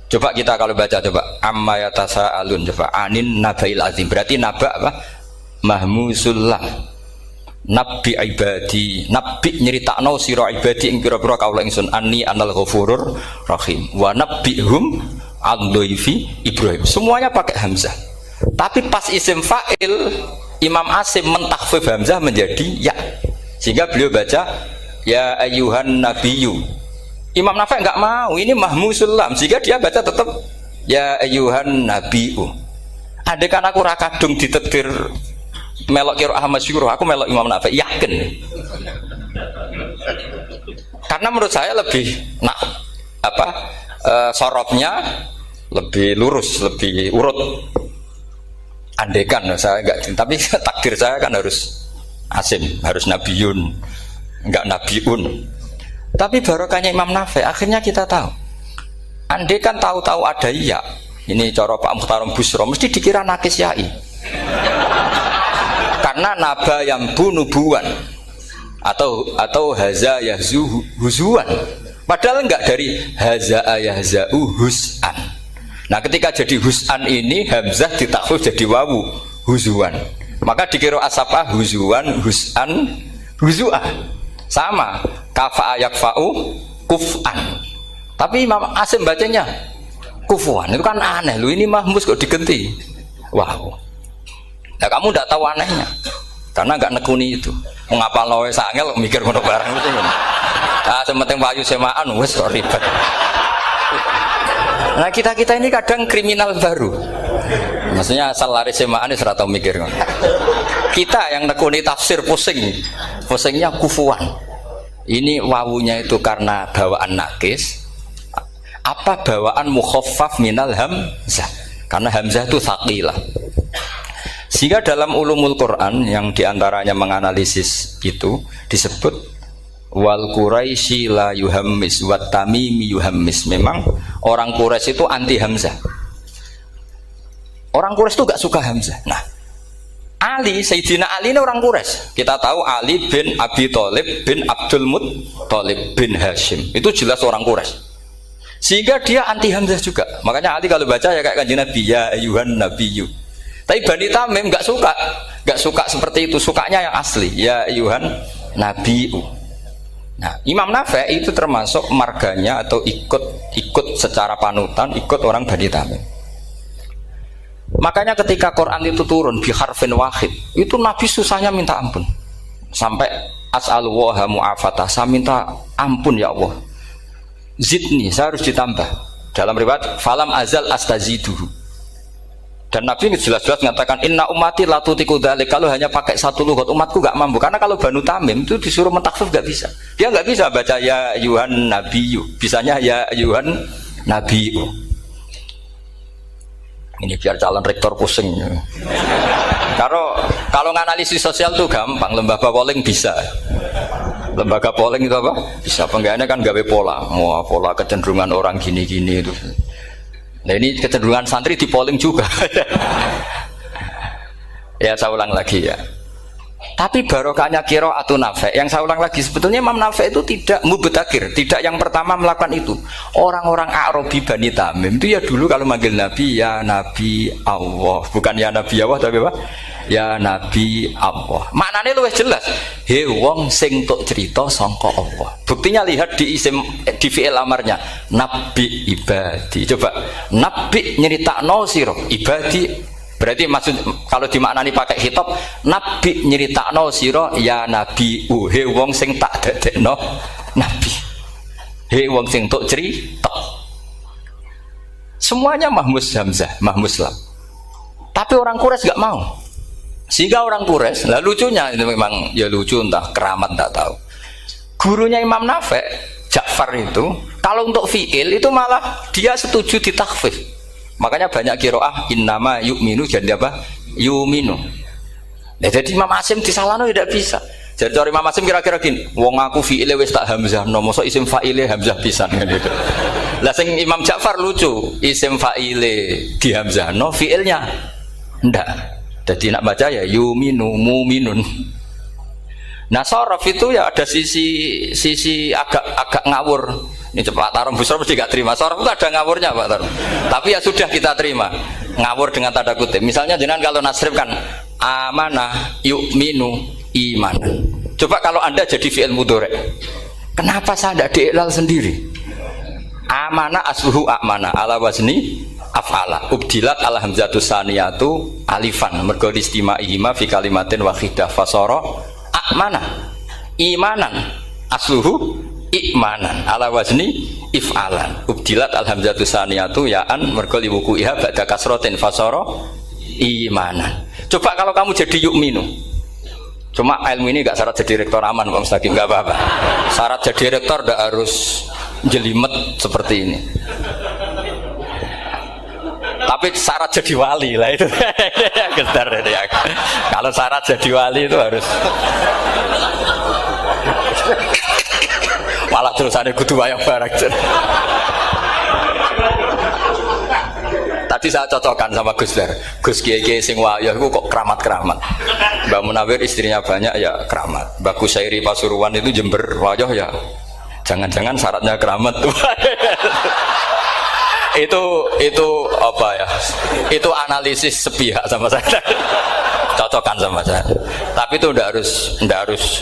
Coba kita kalau baca coba amma yatasaalun, coba anin nabail azim. Berarti naba apa? Mahmusullah. Nabi ibadi, nabi nyeritakno sira ibadi ing pira-pira kaula ingsun anni anal ghafurur rahim wa nabbihum ad-dhaifi Ibrahim. Semuanya pakai hamzah. Tapi pas isim fa'il Imam Asim mentakhfif hamzah menjadi ya. Sehingga beliau baca ya ayyuhan nabiyyu. Imam Nafi enggak mau, ini mahmusul lam, sehingga dia baca tetap ya ayyuhan nabiu. Andai kan aku ra kadung ditetir melok kira Ahmad Syukur, aku melok Imam Nafi, yakin. Karena menurut saya lebih sorofnya lebih lurus, lebih urut. Andekan saya enggak, tapi takdir saya kan harus Asim, harus Nabiun, enggak Nabiun. Tapi barokahnya Imam Nafi, akhirnya kita tahu. Andekan tahu-tahu ada iya, ini cara Pak Mukhtarom Busro, mesti dikira nakis yai. Karena naba yang bunubuan atau haza yahzu huzuan. Padahal enggak dari haza yahza'u hus'an. Nah, ketika jadi hus'an ini hamzah ditakhfif jadi wawu huzuan. Maka dikira asapa huzuan, hus'an, huzu'ah. Sama kafa yakfa'u kuf'an. Tapi Imam Asim bacanya kufuan, itu kan aneh lu, ini mahmus kok digenti. Wow. Nah, kamu tidak tahu anehnya karena nggak nekuni itu. Mengapa lo sangel mikir ngono barang itu? Ah, sementing payu semaan wes kok ribet. Nah, kita ini kadang kriminal baru. Maksudnya asal lari semaan ini serata mikir. Kita yang nekuni tafsir pusingnya kufuan. Ini wawunya itu karena bawaan nakis. Apa bawaan mukhaffaf minal hamzah? Karena hamzah itu tsaqilah. Sehingga dalam ulumul Quran yang diantaranya menganalisis itu disebut wal Quraisy la yuhammis wat tamimi yuhammis. Memang orang Quraisy itu anti hamzah. Orang Quraisy itu gak suka hamzah. Nah, Sayyidina Ali ini orang Quraisy. Kita tahu Ali bin Abi Thalib bin Abdul Muttalib bin Hashim. Itu jelas orang Quraisy. Sehingga dia anti hamzah juga. Makanya Ali kalau baca ya kayak Kanjeng Nabi, ya ayyuhan nabiyyu. Tapi Bani Tamim enggak suka seperti itu, sukanya yang asli, ya ayyuhan nabiyyu. Nah, Imam Nafi itu termasuk marganya atau ikut secara panutan, ikut orang Bani Tamim. Makanya ketika Quran itu turun bi harfin wahid, itu Nabi susahnya minta ampun. Sampai as'alullaha mu'afatah, saya minta ampun ya Allah. Zidni, saya harus ditambah. Dalam riwayat falam azal astaziduhu. Dan Nabi jelas-jelas mengatakan inna ummati la tutiku dzalik, kalau hanya pakai satu lughat umatku enggak mampu. Karena kalau Banu Tamim itu disuruh mentakhfif enggak bisa. Dia enggak bisa baca ya ayyuhan nabiyyu, bisanya ya ayyuhan nabiyyu. Ini biar calon rektor pusing. Kalau nganalisis sosial tuh gampang, lembaga polling bisa. Lembaga polling itu apa? Bisa, penggawaannya kan gawe pola. Pola kecenderungan orang gini-gini itu. Nah, ini kecenderungan santri di polling juga. Ya, saya ulang lagi ya. Tapi barokahnya qiraatun Nafi. Yang saya ulang lagi, sebetulnya Imam Nafi itu tidak mubtakir, tidak yang pertama melakukan itu. Orang-orang Arabi Bani Tamim itu ya dulu kalau manggil Nabi ya Nabi Allah, bukan ya Nabi Allah tapi apa? Ya Nabi Allah. Maknanya luwih jelas. He wong sing tok cerita sangka Allah. Buktinya lihat di isim di fi'il amarnya. Nabi ibadi. Coba nabi nyeritakno sira ibadi. Berarti maksud kalau dimaknani pakai khitab, nabi nyeritakno sira ya Nabi. He wong sing tak dadekno nabi. He wong sing tok cerita. Semuanya mahmus hamzah, mahmus lam. Tapi orang Quraisy enggak mau. Sehingga orang Quraisy, lah lucunya itu memang ya lucu, entah keramat tak tahu. Gurunya Imam Nafi, Ja'far itu, kalau untuk fi'il itu malah dia setuju ditakhfif. Makanya banyak qiraah innama yu'minu jadi apa? Yu'minu. Nah, jadi Imam Asim disalahno tidak bisa. Jadi Imam Asim kira-kira gini, wong aku fi'ile wis tak hamzah, no mosok isim fa'ile hamzah pisan gitu. Lah sing Imam Ja'far lucu, isim fa'ile di hamzah, no fi'ilnya ndak. Jadi nak baca ya yuminu muminun. Nah, sorof itu ya ada sisi agak ngawur. Ini Pak Tarom Busro mesti gak terima. Sorof itu ada ngawurnya Pak Tarom. Tapi ya sudah kita terima. Ngawur dengan tanda kutip. Misalnya jenengan kalau nasrif kan amanah yu'minu imanan. Coba kalau Anda jadi fi'il mudhari. Kenapa saya tidak diiklal sendiri? Amanah asluhu amana ala wazni af'ala ubdilat al hamzatu saniyatu alifan mergo istimaihima fi kalimatin wahidah fasara amana imanan asluhu imanan ala wazni if'alan ubdilat alhamzatu saniyatu ya'an mergo liwuku iha ba'da kasrotin fasara imanan. Coba kalau kamu jadi yu'minu. Cuma ilmu ini gak syarat jadi rektor aman Pak Mustaqim, gak apa-apa. Syarat jadi rektor gak harus jelimet seperti ini. Tapi syarat jadi wali lah itu. Gedar ya. Kalau syarat jadi wali itu harus malah terusannya kudu wayang barang. Tadi saya cocokkan sama Gus Dar. Gus Kiai sing wayah itu kok keramat-keramat. Mbak Munawir istrinya banyak ya keramat. Mbak Kusairi Pasuruan itu Jember wayah ya. Jangan-jangan syaratnya keramat tuh. itu apa ya? Itu analisis sepihak sama saya. Cocokkan sama saya. Tapi itu ndak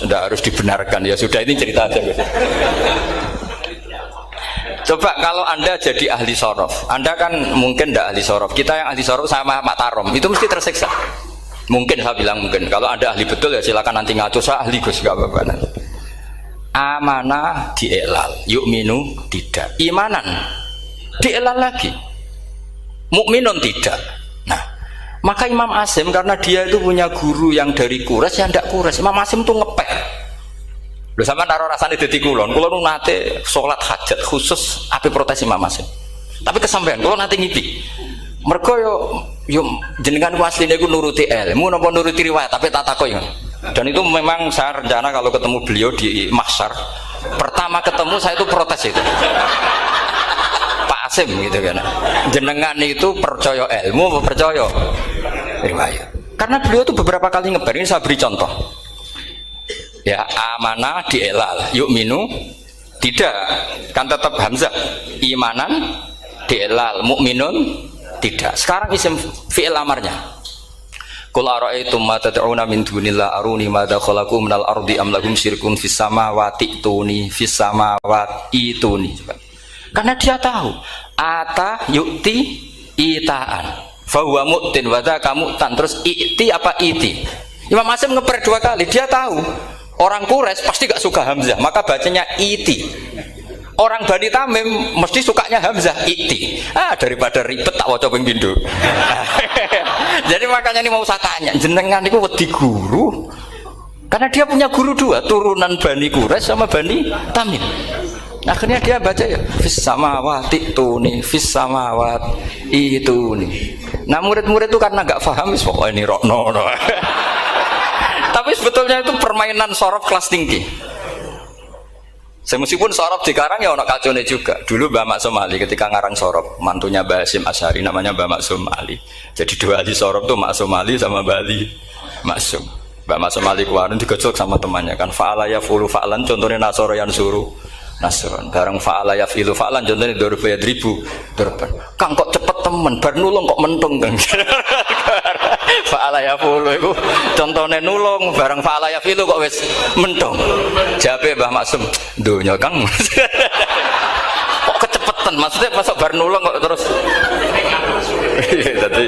harus dibenarkan. Ya sudah, ini cerita aja Gus. Coba kalau Anda jadi ahli sorof, Anda kan mungkin ndak ahli sorof. Kita yang ahli sorof sama Mak Tarom itu mesti tersiksa. Mungkin saya bilang mungkin. Kalau Anda ahli betul ya silakan nanti ngaco, saya ahli Gus, enggak apa-apa. Amanah dielal, yu'minu tidak. Imanan dielal lagi, mukminun tidak. Nah, maka Imam Asim karena dia itu punya guru yang dari Quraisy yang tidak Quraisy, Imam Asim tuh ngepek. Lho sampean karo rasane dadi kulon nate salat hajat khusus ape protes Imam Asim. Tapi kesampean kulon nate ngipi. Mergo yo jenengan ku asline ku nuruti ilmu napa nuruti riwayat, tapi tak takoki. Dan itu memang saya rencana kalau ketemu beliau di mahsyar, pertama ketemu saya itu protes itu. Pak Asim gitu kan. Jenengan itu percaya ilmu apa percaya riwayat? Karena beliau itu beberapa kali ngebar, ini saya beri contoh. Ya, amanah dielal, yu'minu tidak, kan tetap hamzah. Imanan dielal, mukminun tidak. Sekarang isim fi'il amarnya. Qul ara'aytum ma tad'una min dunillah aruni madza khalaqu minal ardi am lahum syirkun fis samawati tuni fis samawati tuni. Karena dia tahu ata yu'ti itaan fa huwa mu'tin wa dzaka mu'tan, terus i'ti apa iti. Imam Asim ngeper dua kali, dia tahu orang Quraisy pasti gak suka hamzah, maka bacanya iti. Orang Bani Tamim mesti sukanya hamzah, iti. Daripada ribet tak waca ping pindho. Jadi makanya ini mau saya tanya, jenengan itu wedi guru? Karena dia punya guru dua, turunan Bani Quraisy sama Bani Tamim. Akhirnya dia baca ya fis samawati tuni fis samawati ituni. Nah murid-murid itu karena gak paham, pokoknya ini rokno. Tapi sebetulnya itu permainan sorof kelas tinggi. Meskipun sorof dikarang ya ono kacone juga. Dulu Mbak Mak Somali ketika ngarang sorof, mantunya Mbak Hasim Asyari namanya Mbak Mak Somali. Jadi dua ahli sorof tuh Mak Somali sama Bali Maksum. Mbak Mak Somali kemarin digojok sama temannya kan. Fa'ala yafulu fa'lan, contohnya nasoro yang suruh nasron. Bareng fa'ala yafilu fa'lan, contohnya dorba ya dribu dorban. Kang kok cepet temen, bar nulung kok mentung kan. Fa'ala yafulu itu contohnya nulung, bareng fa'ala yafilu kok wis mentung. Jabe Mbah Maksum, dunya Kang. Kok kecepetan, maksudnya masuk bar nulung kok terus. Jadi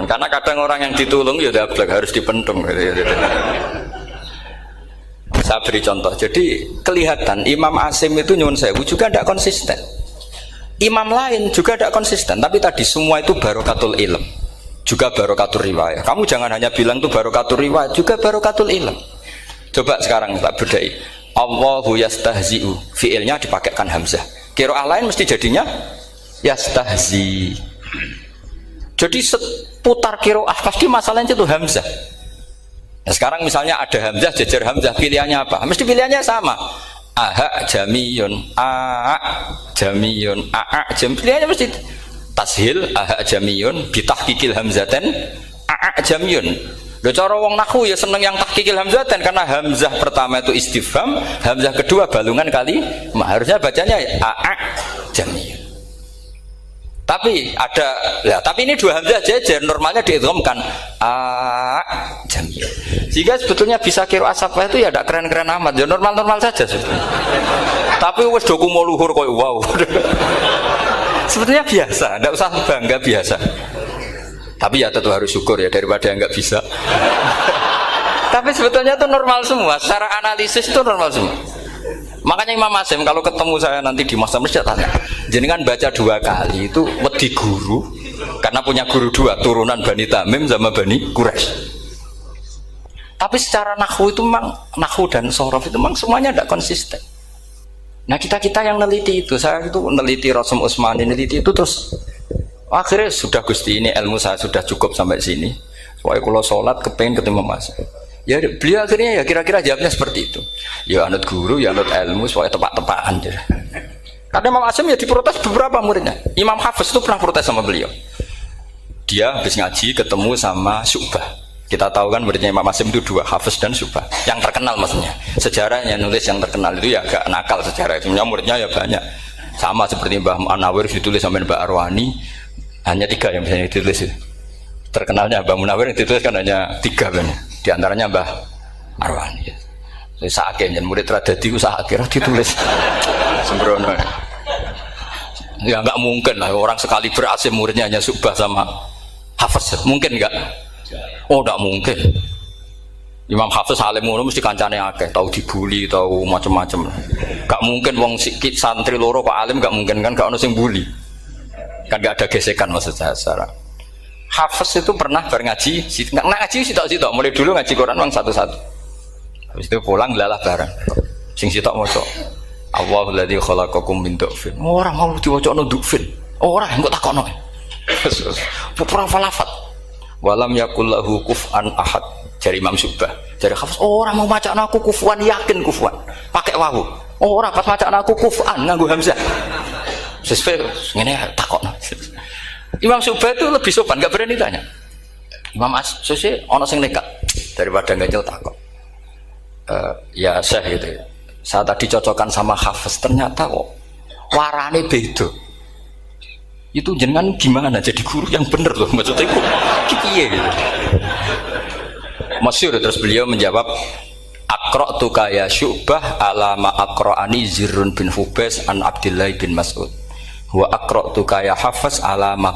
karena kadang orang yang ditulung ya dablek harus dipentung gitu. Saya beri contoh. Jadi kelihatan Imam Asim itu nyuwun sewu juga tidak konsisten. Imam lain juga tidak konsisten. Tapi tadi semua itu barokatul ilm, juga barokatul riwayat. Kamu jangan hanya bilang itu barokatul riwayat, juga barokatul ilm. Coba sekarang tak bedai. Allahu yastahzi'u, fiilnya dipakaikan hamzah. Qiraah lain mesti jadinya yastahzi. Jadi seputar qiraah pasti masalahnya itu hamzah. Nah, sekarang misalnya ada hamzah jejer hamzah, pilihannya apa? Mesti pilihannya sama. Aha jamiyun, a jamiyun, a jam. Pilihannya mesti tashil aha jamiyun, bitahqiqil hamzaten a jamiyun. Lho cara wong nahwu ya seneng yang tahqiqil hamzaten karena hamzah pertama itu istifham, hamzah kedua balungan kali, harusnya bacanya a jamiyun. Tapi ada, ya, tapi ini dua hamzah jejer, normalnya diidghamkan a jamiyun. Sehingga sebetulnya bisa qiraah safah itu ya tidak keren-keren amat, ya normal-normal saja sebetulnya. Tapi wis doku mau luhur koyo wow. Sebetulnya biasa, tidak usah bangga, biasa. Tapi ya tentu harus syukur ya daripada yang nggak bisa. Tapi sebetulnya itu normal semua, secara analisis itu normal semua. Makanya Imam Asim kalau ketemu saya nanti di masa masjid tanya, jenengan baca 2 kali itu wedi guru karena punya guru 2 turunan Bani Tamim sama Bani Quraisy. Tapi secara nahwu itu memang nahwu dan sorof itu memang semuanya tidak konsisten. Nah kita yang neliti itu, saya itu neliti Rasul Utsmani neliti itu terus akhirnya sudah Gusti ini ilmu saya sudah cukup sampai sini. Soalnya kalau sholat kepengen ketemu Mas. Ya beliau akhirnya ya kira-kira jawabnya seperti itu. Ya anut guru, ya anut ilmu, soalnya tepak-tepakan. Karena Imam Asim ya diprotes beberapa muridnya. Imam Hafiz itu pernah protes sama beliau. Dia habis ngaji ketemu sama Syu'bah. Kita tahu kan muridnya Imam Asim itu 2, Hafiz dan Syu'bah. Yang terkenal maksudnya. Sejarahnya nulis yang terkenal itu ya agak nakal sejarah. Sebenarnya muridnya ya banyak. Sama seperti Mbah Munawir ditulis sampai Mbah Arwani. Hanya 3 yang bisa ditulis. Terkenalnya Mbah Munawir yang ditulis kan hanya 3 kan. Di antaranya Mbah Arwani. Sakit dan murid radadi usaha akhirnya ditulis. Sembrono. Ya nggak mungkin lah orang sekali berasim muridnya hanya Syu'bah sama Hafiz. Mungkin nggak? Oh tidak mungkin. Imam Hafiz alim ngono mesti kancane akeh, tahu dibully, tahu macam-macam. Gak mungkin wong sikit santri loro kok alim, gak mungkin kan, gak ono sing bully. Kan gak ada gesekan maksud saya secara. Hafiz itu pernah ngaji, ngaji sitok-sitok, mulai dulu ngaji Quran wong satu-satu. Habis itu pulang lalah bareng. Sing sitok maca Allahul ladzi khalaqakum min du'fin. Ora mau diwacana du'fin. Ora engko takokno. Pura falafat. Walam yakullahu kuf'an ahad. Dari Imam Syu'bah, dari Hafiz, orang mau macam aku kufuan, yakin kufuan, pakai wawu. Orang pas macam aku kuf'an nganggo hamzah. Sesuai ngene takok. Imam Syu'bah itu lebih sopan, nggak berani tanya. Imam As-Susi ono sing nekat daripada ngejel takok. Ya Syekh gitu. Saya tadi cocokkan sama Hafiz, ternyata kok warane beda. Itu jenengan gimana jadi guru yang bener loh, maksudnya itu piye gitu. Masyhur terus beliau menjawab, aqra'tuka ya Syu'bah ala ma aqra'ani Zirrun bin Hubais an Abdillah bin Mas'ud wa aqra'tuka ya Hafiz ala ma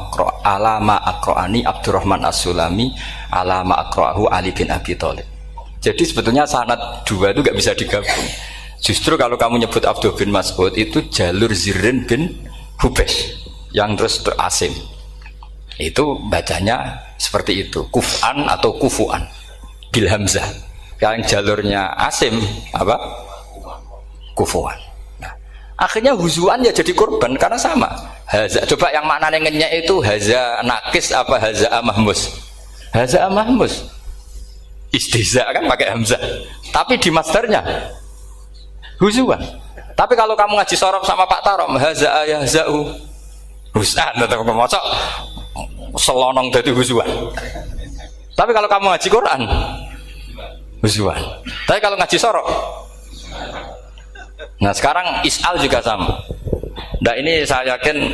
aqra'ani Abdurrahman As-Sulami ala ma aqra'ahu Ali bin Abi Thalib. Jadi sebetulnya sanad 2 itu gak bisa digabung. Justru kalau kamu nyebut Abdul bin Mas'ud itu jalur Zirrun bin Hubais yang terus Asim. Itu bacanya seperti itu, kuf'an atau kufu'an bil hamzah. Yang jalurnya Asim apa? Kufu'an. Nah, akhirnya huzuan ya jadi korban karena sama. Haza, coba yang maknanya ngenyek itu haza nakis apa haza mahmus? Haza mahmus. Istihza kan pakai hamzah. Tapi di masdarnya huzuan. Tapi kalau kamu ngaji sorof sama Pak Tarom, haza ayahza'u husan atau mosok selonong dari huzuan. Tapi kalau kamu ngaji Quran huzuan. Tapi kalau ngaji sorok. Nah sekarang is'al juga sama. Nah ini saya yakin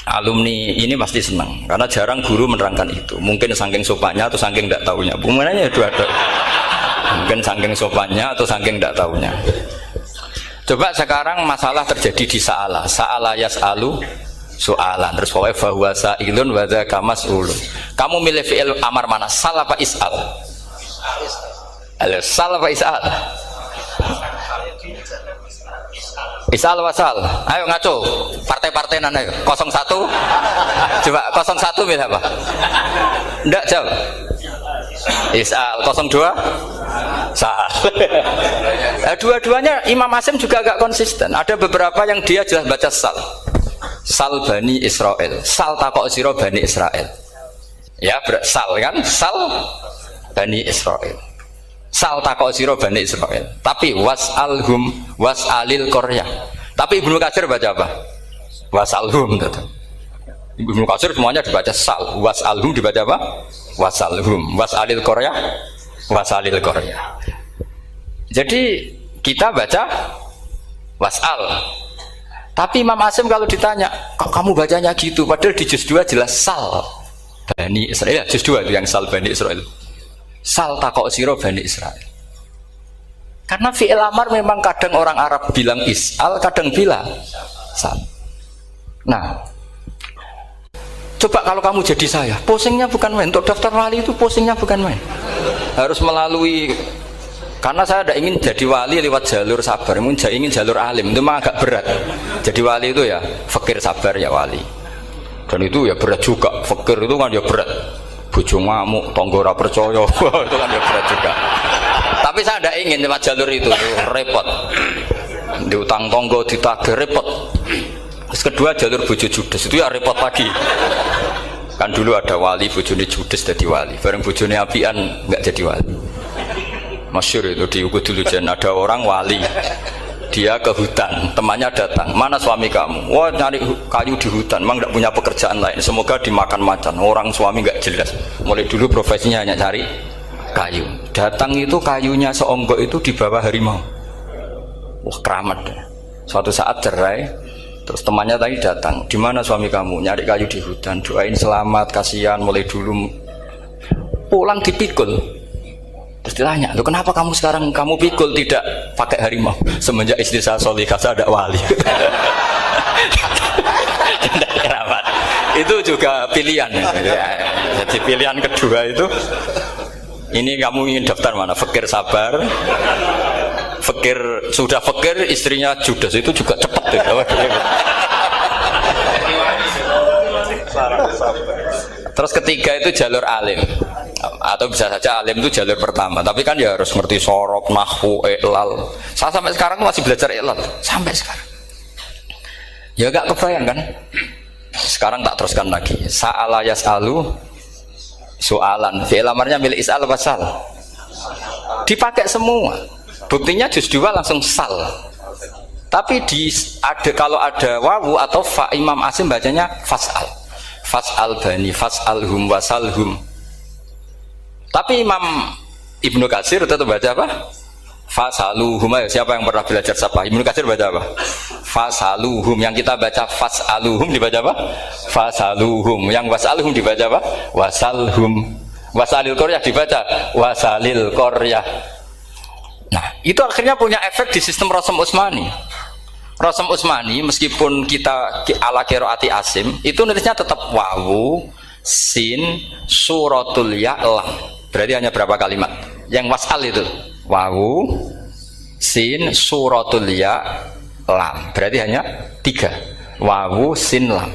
alumni ini pasti senang karena jarang guru menerangkan itu. Mungkin saking sopannya atau saking tidak tahunya. Bagaimana dua-dua. Mungkin saking sopannya atau saking tidak tahunya. Coba sekarang masalah terjadi di Sa'ala yas'alu soalan terus pokoknya bahwa sa'ilun wa dzaka mas'ulun. Kamu milih fi'il amar mana? Sal apa is'al? Sal apa is'al? Is'al wa sal. Ayo ngaco. Partai-partai nana 01. Coba 01 milih apa? Enggak jawab. Is'al 02 sal. Dua-duanya Imam Asim juga agak konsisten. Ada beberapa yang dia jelas baca sal. Sal Bani Israel, sal takok siro Bani Israel. Ya, sal kan? Sal Bani Israel. Sal takok siro Bani Israel. Tapi was'alhum was'alil Korea. Tapi Ibnu Katsir baca apa? Was'alhum. Ibnu Katsir semuanya dibaca sal. Was'alhum dibaca apa? Was'alhum. Was'alil Korea. Was'alil Korea. Jadi kita baca was'al. Tapi Imam Asim kalau ditanya, kok kamu bacanya gitu? Padahal di juz 2 jelas sal Bani Israel. Ya, juz 2 itu yang sal Bani Israel. Sal takok siro Bani Israel. Karena fi'il amar memang kadang orang Arab bilang is'al, kadang bilang sal. Nah, coba kalau kamu jadi saya, posingnya bukan main. Untuk daftar wali itu posingnya bukan main. Harus melalui Karena saya tidak ingin jadi wali lewat jalur sabar, ingin jalur alim, itu memang agak berat. Jadi wali itu ya fakir sabar ya wali. Dan itu ya berat juga, fakir itu kan ya berat. Bojo ngamuk, tangga ora percaya, itu kan ya berat juga. Tapi saya tidak ingin lewat jalur itu repot. Diutang tangga ditagih repot. Terus kedua jalur bojo judes itu ya repot lagi. Kan dulu ada wali bojone judes jadi wali, bareng bojone apian nggak jadi wali. Masyhur itu di Uku dulu Jen, ada orang wali, dia ke hutan, temannya datang, mana suami kamu? Wah nyari kayu di hutan, memang tidak punya pekerjaan lain, semoga dimakan macan. Orang suami nggak jelas, mulai dulu profesinya hanya cari kayu. Datang itu kayunya seonggok itu di bawah harimau. Wah keramat deh. Suatu saat cerai, terus temannya tadi datang, di mana suami kamu? Nyari kayu di hutan, doain selamat, kasihan, mulai dulu. Pulang dipikul. Terus ditanya, lu kenapa kamu sekarang kamu pikul tidak pakai harimau? Semenjak istri saya solihah saya ada wali. Keramat. Itu juga pilihan. Jadi pilihan kedua itu, ini kamu ingin daftar mana? Fakir sabar, fakir sudah fakir istrinya judes itu juga cepat tuh. Terus ketiga itu jalur alim. Atau bisa saja alim itu jalur pertama, tapi kan ya harus ngerti sorok, nahwu, i'lal. Saya sampai sekarang masih belajar i'lal sampai sekarang. Ya gak kebayang kan? Sekarang tak teruskan lagi. Sa'ala yas'alu soalan. Fi'il amarnya milik is'al wasal. Dipakai semua. Buktinya juz 2 langsung sal. Tapi kalau ada wawu atau fa, Imam Asim bacanya fas'al. Fas'al bani, fas'alhum wasalhum. Tapi Imam Ibnu Katsir tetap baca apa? Fasaluhum. Siapa yang pernah belajar siapa? Ibnu Katsir baca apa? Fasaluhum. Yang kita baca fasaluhum dibaca apa? Fasaluhum. Yang wasaluhum dibaca apa? Wasalhum. Wasalil Qaryah dibaca wasalil Qaryah. Nah, itu akhirnya punya efek di sistem Rasam Utsmani. Rasam Utsmani meskipun kita ala qiraati Asim, itu nulisnya tetap wawu, sin, suratul ya, lam. Berarti hanya berapa kalimat? Yang wasal itu wawu, sin, suratul ya, lam. Berarti hanya 3. Wawu, sin, lam.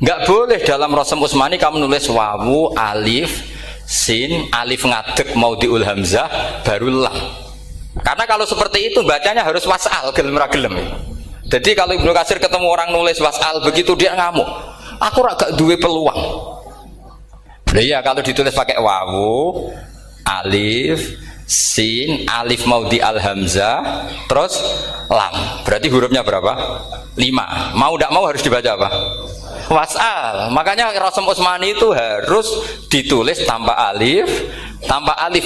Nggak boleh dalam Rasam Utsmani kamu nulis wawu, alif, sin, alif ngadeg maudhi'ul hamzah baru lam. Karena kalau seperti itu bacanya harus wasal, gelem ra gelem. Jadi kalau Ibnu Katsir ketemu orang nulis wasal begitu dia ngamuk. Aku agak duwe peluang. Nah, iya kalau ditulis pakai wawu, alif, sin, alif maudhi al hamzah, terus lam. Berarti hurufnya berapa? 5. Mau tidak mau harus dibaca apa? Wasal. Makanya Rasam Utsmani itu harus ditulis tanpa alif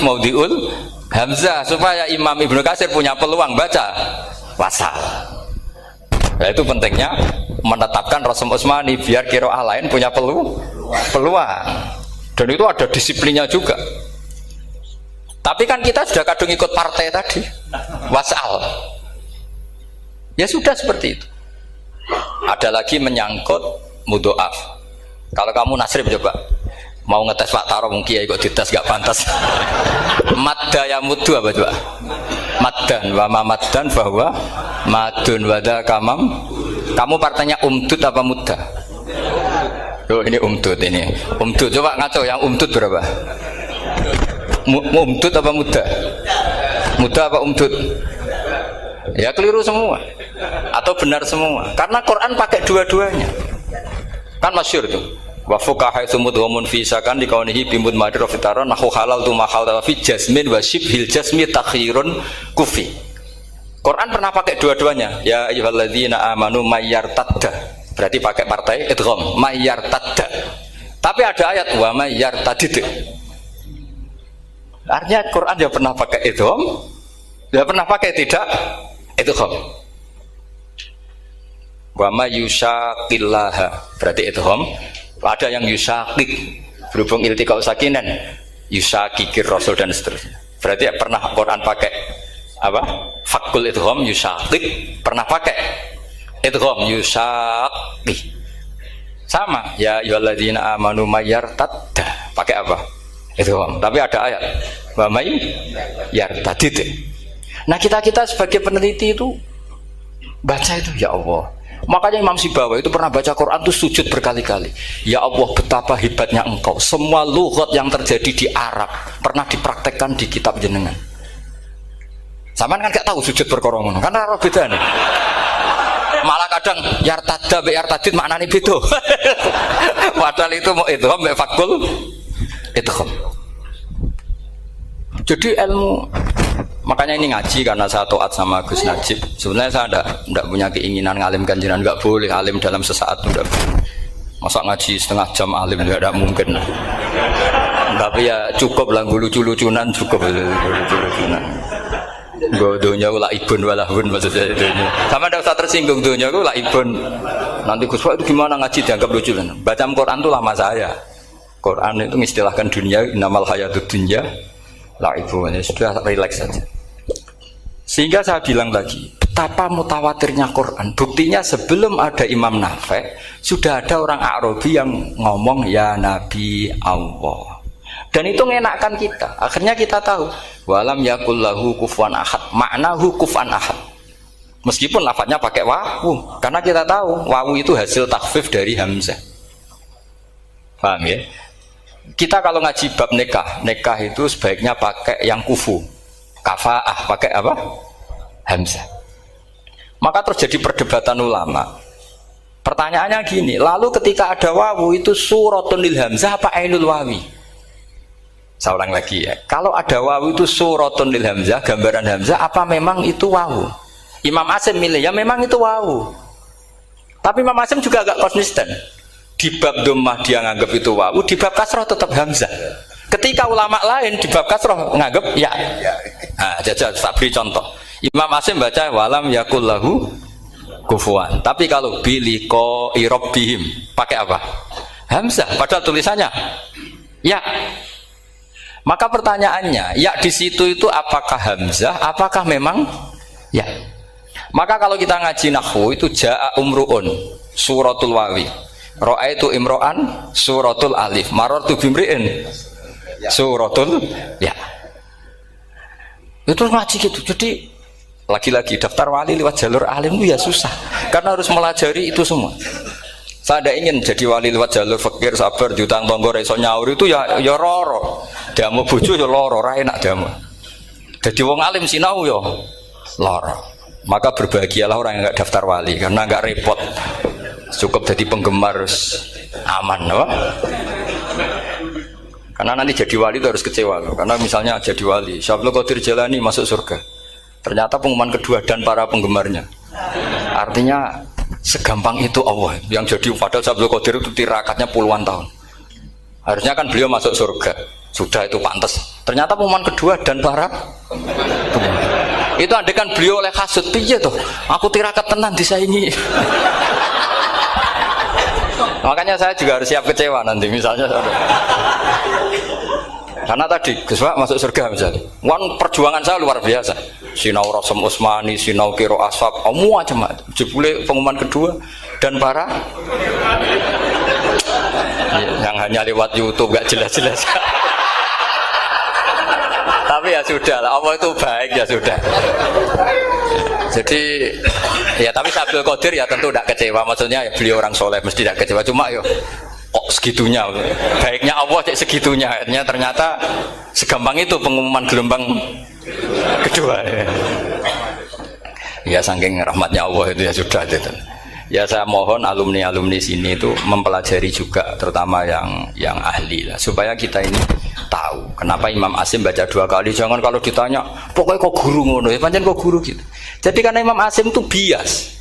maudhiul hamzah supaya Imam Ibnu Katsir punya peluang baca wasal. Nah, itu pentingnya menetapkan Rasam Utsmani biar qiraah lain punya peluang. Dan itu ada disiplinnya juga. Tapi kan kita sudah kadung ikut partai tadi wasal. Ya sudah seperti itu. Ada lagi menyangkut mudhoaf. Kalau kamu nasrib coba mau ngetes Pak Taro mungkin ya ikut dites gak pantas. Madda ya mudhu apa coba? Maddan wa ma maddan bahwa madun wada kamam. Kamu partainya umdud apa mudda? Oh ini umdud ini. Umdud coba ngaco yang umdud berapa? Umdud apa muda? Muda apa umdud? Ya keliru semua. Atau benar semua. Karena Quran pakai dua-duanya. Kan masyhur tuh. Wa fuqaha sumudhumun fi sakan dikaunihi bimud madra fitaran nahu halal tu mahal fi jasmin wa shibhil jasmi takhirun kufi. Quran pernah pakai dua-duanya. Ya ayyuhalladzina amanu mayyartadda. Berarti pakai partai idgham mayyartadda. Tapi ada ayat wa mayyartadid. Artinya Quran dia pernah pakai idgham, dia pernah pakai tidak idgham. Wa mayyushaqillaha berarti idgham. Ada yang yusaqik berhubung iltiqa sakinan, yusaqikir rasul dan seterusnya. Berarti pernah Quran pakai apa? Fakul idgham yusaqik pernah pakai idgham yusaqi. Sama ya ayyuhalladzina amanu mayyartadda pakai apa? Idgham. Tapi ada ayat wa may yartadid. Nah, kita sebagai peneliti itu baca itu, ya Allah. Makanya Imam Sibawi itu pernah baca Quran itu sujud berkali-kali. Ya Allah, betapa hebatnya engkau. Semua lughat yang terjadi di Arab pernah dipraktekkan di kitab jenengan. Sampean kan gak tahu sujud perkara ngono, karena ora bedane. Malah kadang yartada be yartadid maknane beda. Padahal itu mau idgham be fakul idgham. Jadi ilmu, makanya ini ngaji karena saya taat sama Gus Najib. Sebenarnya saya enggak punya keinginan ngalimkan jenengan, enggak boleh alim dalam sesaat, enggak. Masa ngaji setengah jam alim enggak mungkin. Tapi ya cukup lah lucu-lucunan, cukup lucu-lucunan. Donya ula ibun walahun, maksudnya donya. Sama ndak usah tersinggung, donya ku la ibun. Nanti Gus Pak itu gimana ngaji dianggap lucu kan? Baca Quran itu lama saya. Quran itu mengistilahkan dunia, innamal hayatud dunya laibun, sudah relax saja. Sehingga saya bilang lagi, betapa mutawatirnya Quran. Buktinya sebelum ada Imam Nafi' sudah ada orang Arabi yang ngomong ya Nabi Allah. Dan itu ngenakkan kita. Akhirnya kita tahu walam yakullahu kufuwan ahad. Maknahu kufuwan ahad. Meskipun lafadznya pakai wawu, karena kita tahu wawu itu hasil takhfif dari hamzah. Paham ya? Kita kalau ngaji bab nikah itu sebaiknya pakai yang kufu, kafaah, pakai apa? Hamzah. Maka terjadi perdebatan ulama. Pertanyaannya gini, lalu ketika ada wawu itu suratun lil hamzah apa ainul wawi? Saya ulang lagi ya. Kalau ada wawu itu suratun lil hamzah, gambaran hamzah, apa memang itu wawu? Imam Asim milih ya memang itu wawu. Tapi Imam Asim juga agak konsisten. Di bab dhammah dia nganggap itu wawu, di bab kasroh tetap hamzah. Ketika ulama lain di bab kasroh nganggap ya. Nah, jajal tak beri contoh. Imam Asim baca walam yakullahu kufuwan. Tapi kalau biliko irobbihim pakai apa? Hamzah. Padahal tulisannya ya. Maka pertanyaannya, ya di situ itu apakah hamzah? Apakah memang ya? Maka kalau kita ngaji nahwu itu jaa umruun suratul wawi. Ra'aitu imro'an suratul alif, marartu bimri'in suratul ya. Itu ngaji gitu. Jadi lagi-lagi daftar wali lewat jalur alim itu ya susah, karena harus melajari itu semua. Saya tidak ingin jadi wali lewat jalur fakir, sabar, jutang tonggo, reso nyaur itu ya roro. Damu bojo ya loro, ra enak damu. Jadi wong alim sinau ya loro. Maka berbahagialah orang yang enggak daftar wali, karena enggak repot. Cukup jadi penggemar aman, apa? Karena nanti jadi wali itu harus kecewa loh. Karena misalnya jadi wali, Syabul Qadir Jalani masuk surga, ternyata pengumuman kedua dan para penggemarnya. Artinya segampang itu Allah yang jadi. Padahal Syabul Qadir itu tirakatnya puluhan tahun. Harusnya kan beliau masuk surga, sudah itu pantas. Ternyata pengumuman kedua dan para penggemar. Itu andekan beliau oleh hasud, piye toh? Aku tirakat tenan disaingi. Makanya saya juga harus siap kecewa nanti misalnya. Karena tadi Gus Pak masuk surga misalnya, perjuangan saya luar biasa. Sinau Rasam Usmani, sinau Kiro Aswab, macam-macam. Jebule pengumuman kedua dan para yang hanya lewat YouTube gak jelas-jelas. Tapi ya sudah lah, Allah itu baik, ya sudah. Jadi ya, tapi Syabdul Qadir ya tentu tidak kecewa. Maksudnya ya, beliau orang soleh mesti tidak kecewa. Cuma yo kok segitunya, baiknya Allah cek segitunya. Ternyata segampang itu pengumuman gelombang kedua. Ya saking rahmatnya Allah itu ya sudah itu. Ya saya mohon alumni sini itu mempelajari juga, terutama yang ahli lah, supaya kita ini tahu kenapa Imam Asim baca 2 kali. Jangan kalau ditanya pokoknya kok guru ngono ya, pancen kok guru gitu. Jadi karena Imam Asim itu bias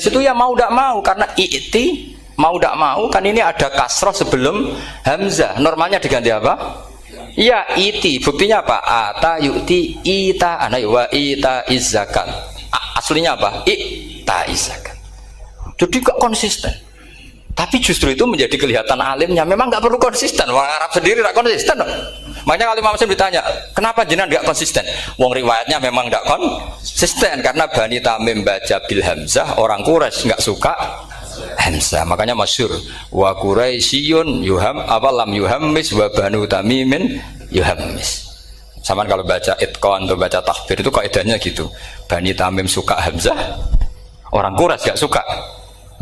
itu ya mau tidak mau, karena i'ti mau tidak mau kan ini ada kasroh sebelum hamzah, normalnya diganti apa? Ya iti. Buktinya apa? Ata yu'ti ita ana wa ita izzakat. Aslinya apa? Ita izzakat. Jadi gak konsisten. Tapi justru itu menjadi kelihatan alimnya. Memang gak perlu konsisten. Orang Arab sendiri gak konsisten. Makanya kalau Imam Muslim ditanya, kenapa jenengan gak konsisten? Wong riwayatnya memang gak konsisten, karena Bani Tamim baca bil hamzah, orang Quraisy gak suka hamzah. Makanya masyhur wa Quraisyun yuham apa lam yuhammis wa Banu Tamimin yuhammis. Sama kalau baca itqan atau baca takbir itu kaidahnya gitu. Bani Tamim suka Hamzah, orang Quraisy gak suka.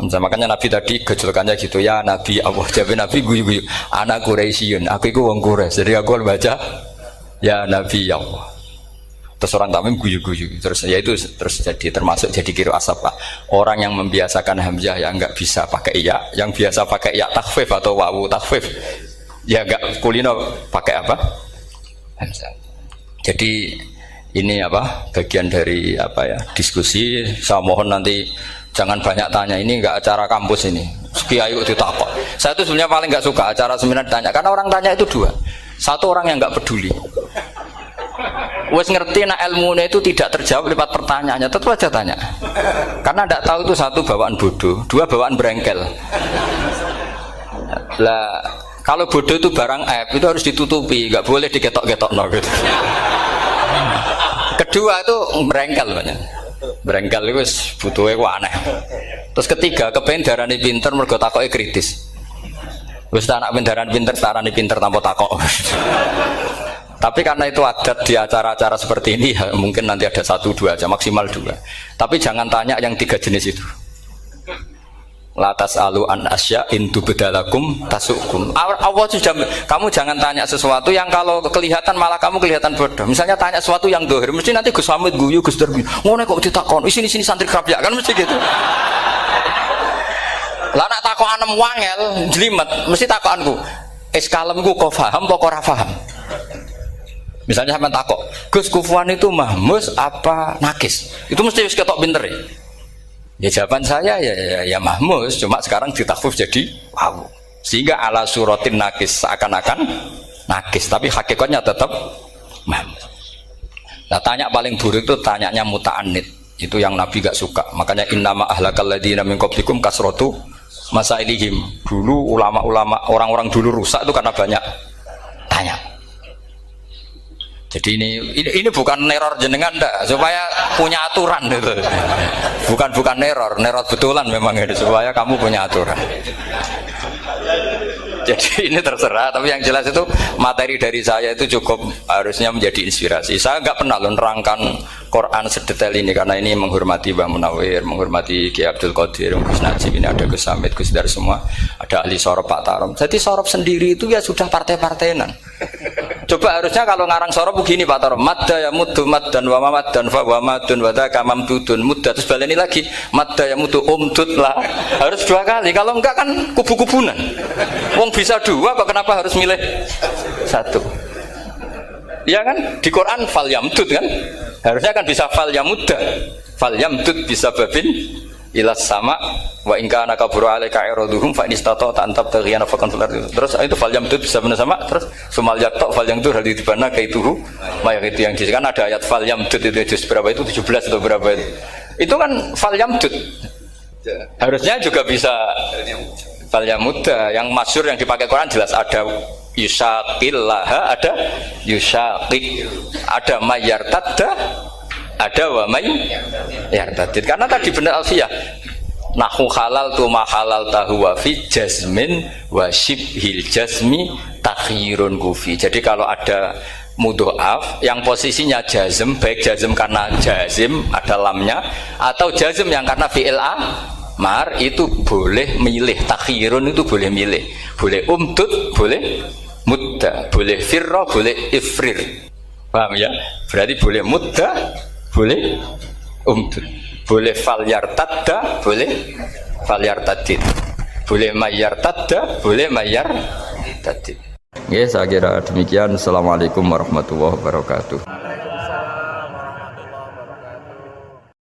Makanya Nabi tadi gejolkannya gitu, ya Nabi Allah, jawab Nabi guyu-guyu, anak Quraisyun, aku itu wong Quraisy, jadi aku baca ya Nabi Allah. Terus orang Tamim guyu-guyu, terus ya itu terus jadi termasuk jadi kiro asap. Orang yang membiasakan Hamzah yang nggak bisa pakai ya, yang biasa pakai ya takhfif atau wawu takhfif, ya nggak kulino pakai apa? Hamzah. Jadi ini apa bagian dari apa ya diskusi. Saya mohon nanti jangan banyak tanya, ini nggak acara kampus ini. Kiai itu ditakok. Saya itu sebenarnya paling nggak suka acara seminar tanya, karena orang tanya itu dua. Satu orang yang nggak peduli. Wes ngerti nak ilmunya itu tidak terjawab lewat pertanyaannya, tetap aja tanya. Karena tidak tahu itu satu bawaan bodoh, dua bawaan berengkel. Lah kalau bodoh itu barang aib itu harus ditutupi, nggak boleh diketok-ketok no gitu. Kedua itu berengkel banyak. Berengkel itu butuhnya ku aneh. Terus ketiga kepengen darani pinter mergo takoke kritis. Wis anak darani pinter tarani pinter tanpa takok. Tapi karena itu adat di acara-acara seperti ini ya, mungkin nanti ada 1-2 aja, maksimal 2. Tapi jangan tanya yang 3 jenis itu. Latas alu an asya intu bedalakum tasukum. Allah sudah, kamu jangan tanya sesuatu yang kalau kelihatan malah kamu kelihatan bodoh. Misalnya tanya sesuatu yang dohir, mesti nanti Gus Hamid guyu, Gus Darbi. Ngono kok ditakon, sini santri kerap ya kan mesti gitu. Lah nak takokan wangel, jlimet, mesti takokanku. Kalemku kok paham apa ora paham? Misalnya sama takok, Gus kufuan itu mahmus apa nakis? Itu mesti wis ketok pinter ya. Ya jawaban saya ya mahmus, cuma sekarang ditakhfif jadi wow. Sehingga ala suratin nakis seakan-akan nakis, tapi hakikatnya tetap mahmus. Nah tanya paling buruk itu tanyanya muta'anid. Itu yang Nabi gak suka. Makanya innama ahlakal ladzina min qablikum kasratu masailihim. Dulu ulama-ulama orang-orang dulu rusak itu karena banyak tanya. Jadi ini bukan neror jenengan ndak, supaya punya aturan gitu. Bukan neror betulan memang itu supaya kamu punya aturan. Jadi ini terserah, tapi yang jelas itu materi dari saya itu cukup harusnya menjadi inspirasi. Saya nggak pernah nerangkan Quran sedetail ini karena ini menghormati Mbah Munawir, menghormati Ki Abdul Qadir, Gus Najib, ini ada Gus Hamid, Gus Dar semua, ada ahli sorop Pak Tarom. Jadi sorop sendiri itu ya sudah partai-partainan. Coba harusnya kalau ngarang sorop begini Pak Tarom, madda ya muddu maddan wa mamaddan fa wa madun wa dzaka mamdudun mudda, terus baleni lagi madda ya muddu umdud lah. Harus 2 kali, kalau enggak kan kubu-kubunan. Wong bisa 2 kok kenapa harus milih 1? Ya kan di Quran fal yamdud kan, harusnya kan bisa fal yamudda, fal yamdud bisa babin ilas sama wa in kana kaburu alaika iraduhum fa in istata'ta an tabtaghiyana faqan fil ardi. Terus itu fal yamdud bisa benar sama, terus sumal yaqta fal yamdud hal ditibana kaituhu mayang itu yang kan ada ayat fal yamdud itu juz berapa itu 17 atau berapa itu kan fal yamdud. Harusnya juga bisa fal yamudda. Yang masyhur yang dipakai Quran jelas ada yusaqillaha, ada yusaqik, ada mayyartadda, ada wa mayyartadid. Karena tadi benar Alfiyah, nahu halal tu ma halal tahu wa fi jazmin wa shibhil jazmi takhirun kufi. Jadi kalau ada mudhoaf yang posisinya jazm, baik jazm karena jazim ada lamnya atau jazm yang karena fi'il amar, itu boleh milih. Takhirun itu boleh milih, boleh umdud, boleh mudda, boleh firra, boleh ifrir. Paham ya? Berarti boleh mudda, boleh umdud, boleh falyartadda, boleh falyartadid, boleh mayyartadda, boleh mayyartadid. Ya, saya kira demikian. Assalamualaikum warahmatullahi wabarakatuh.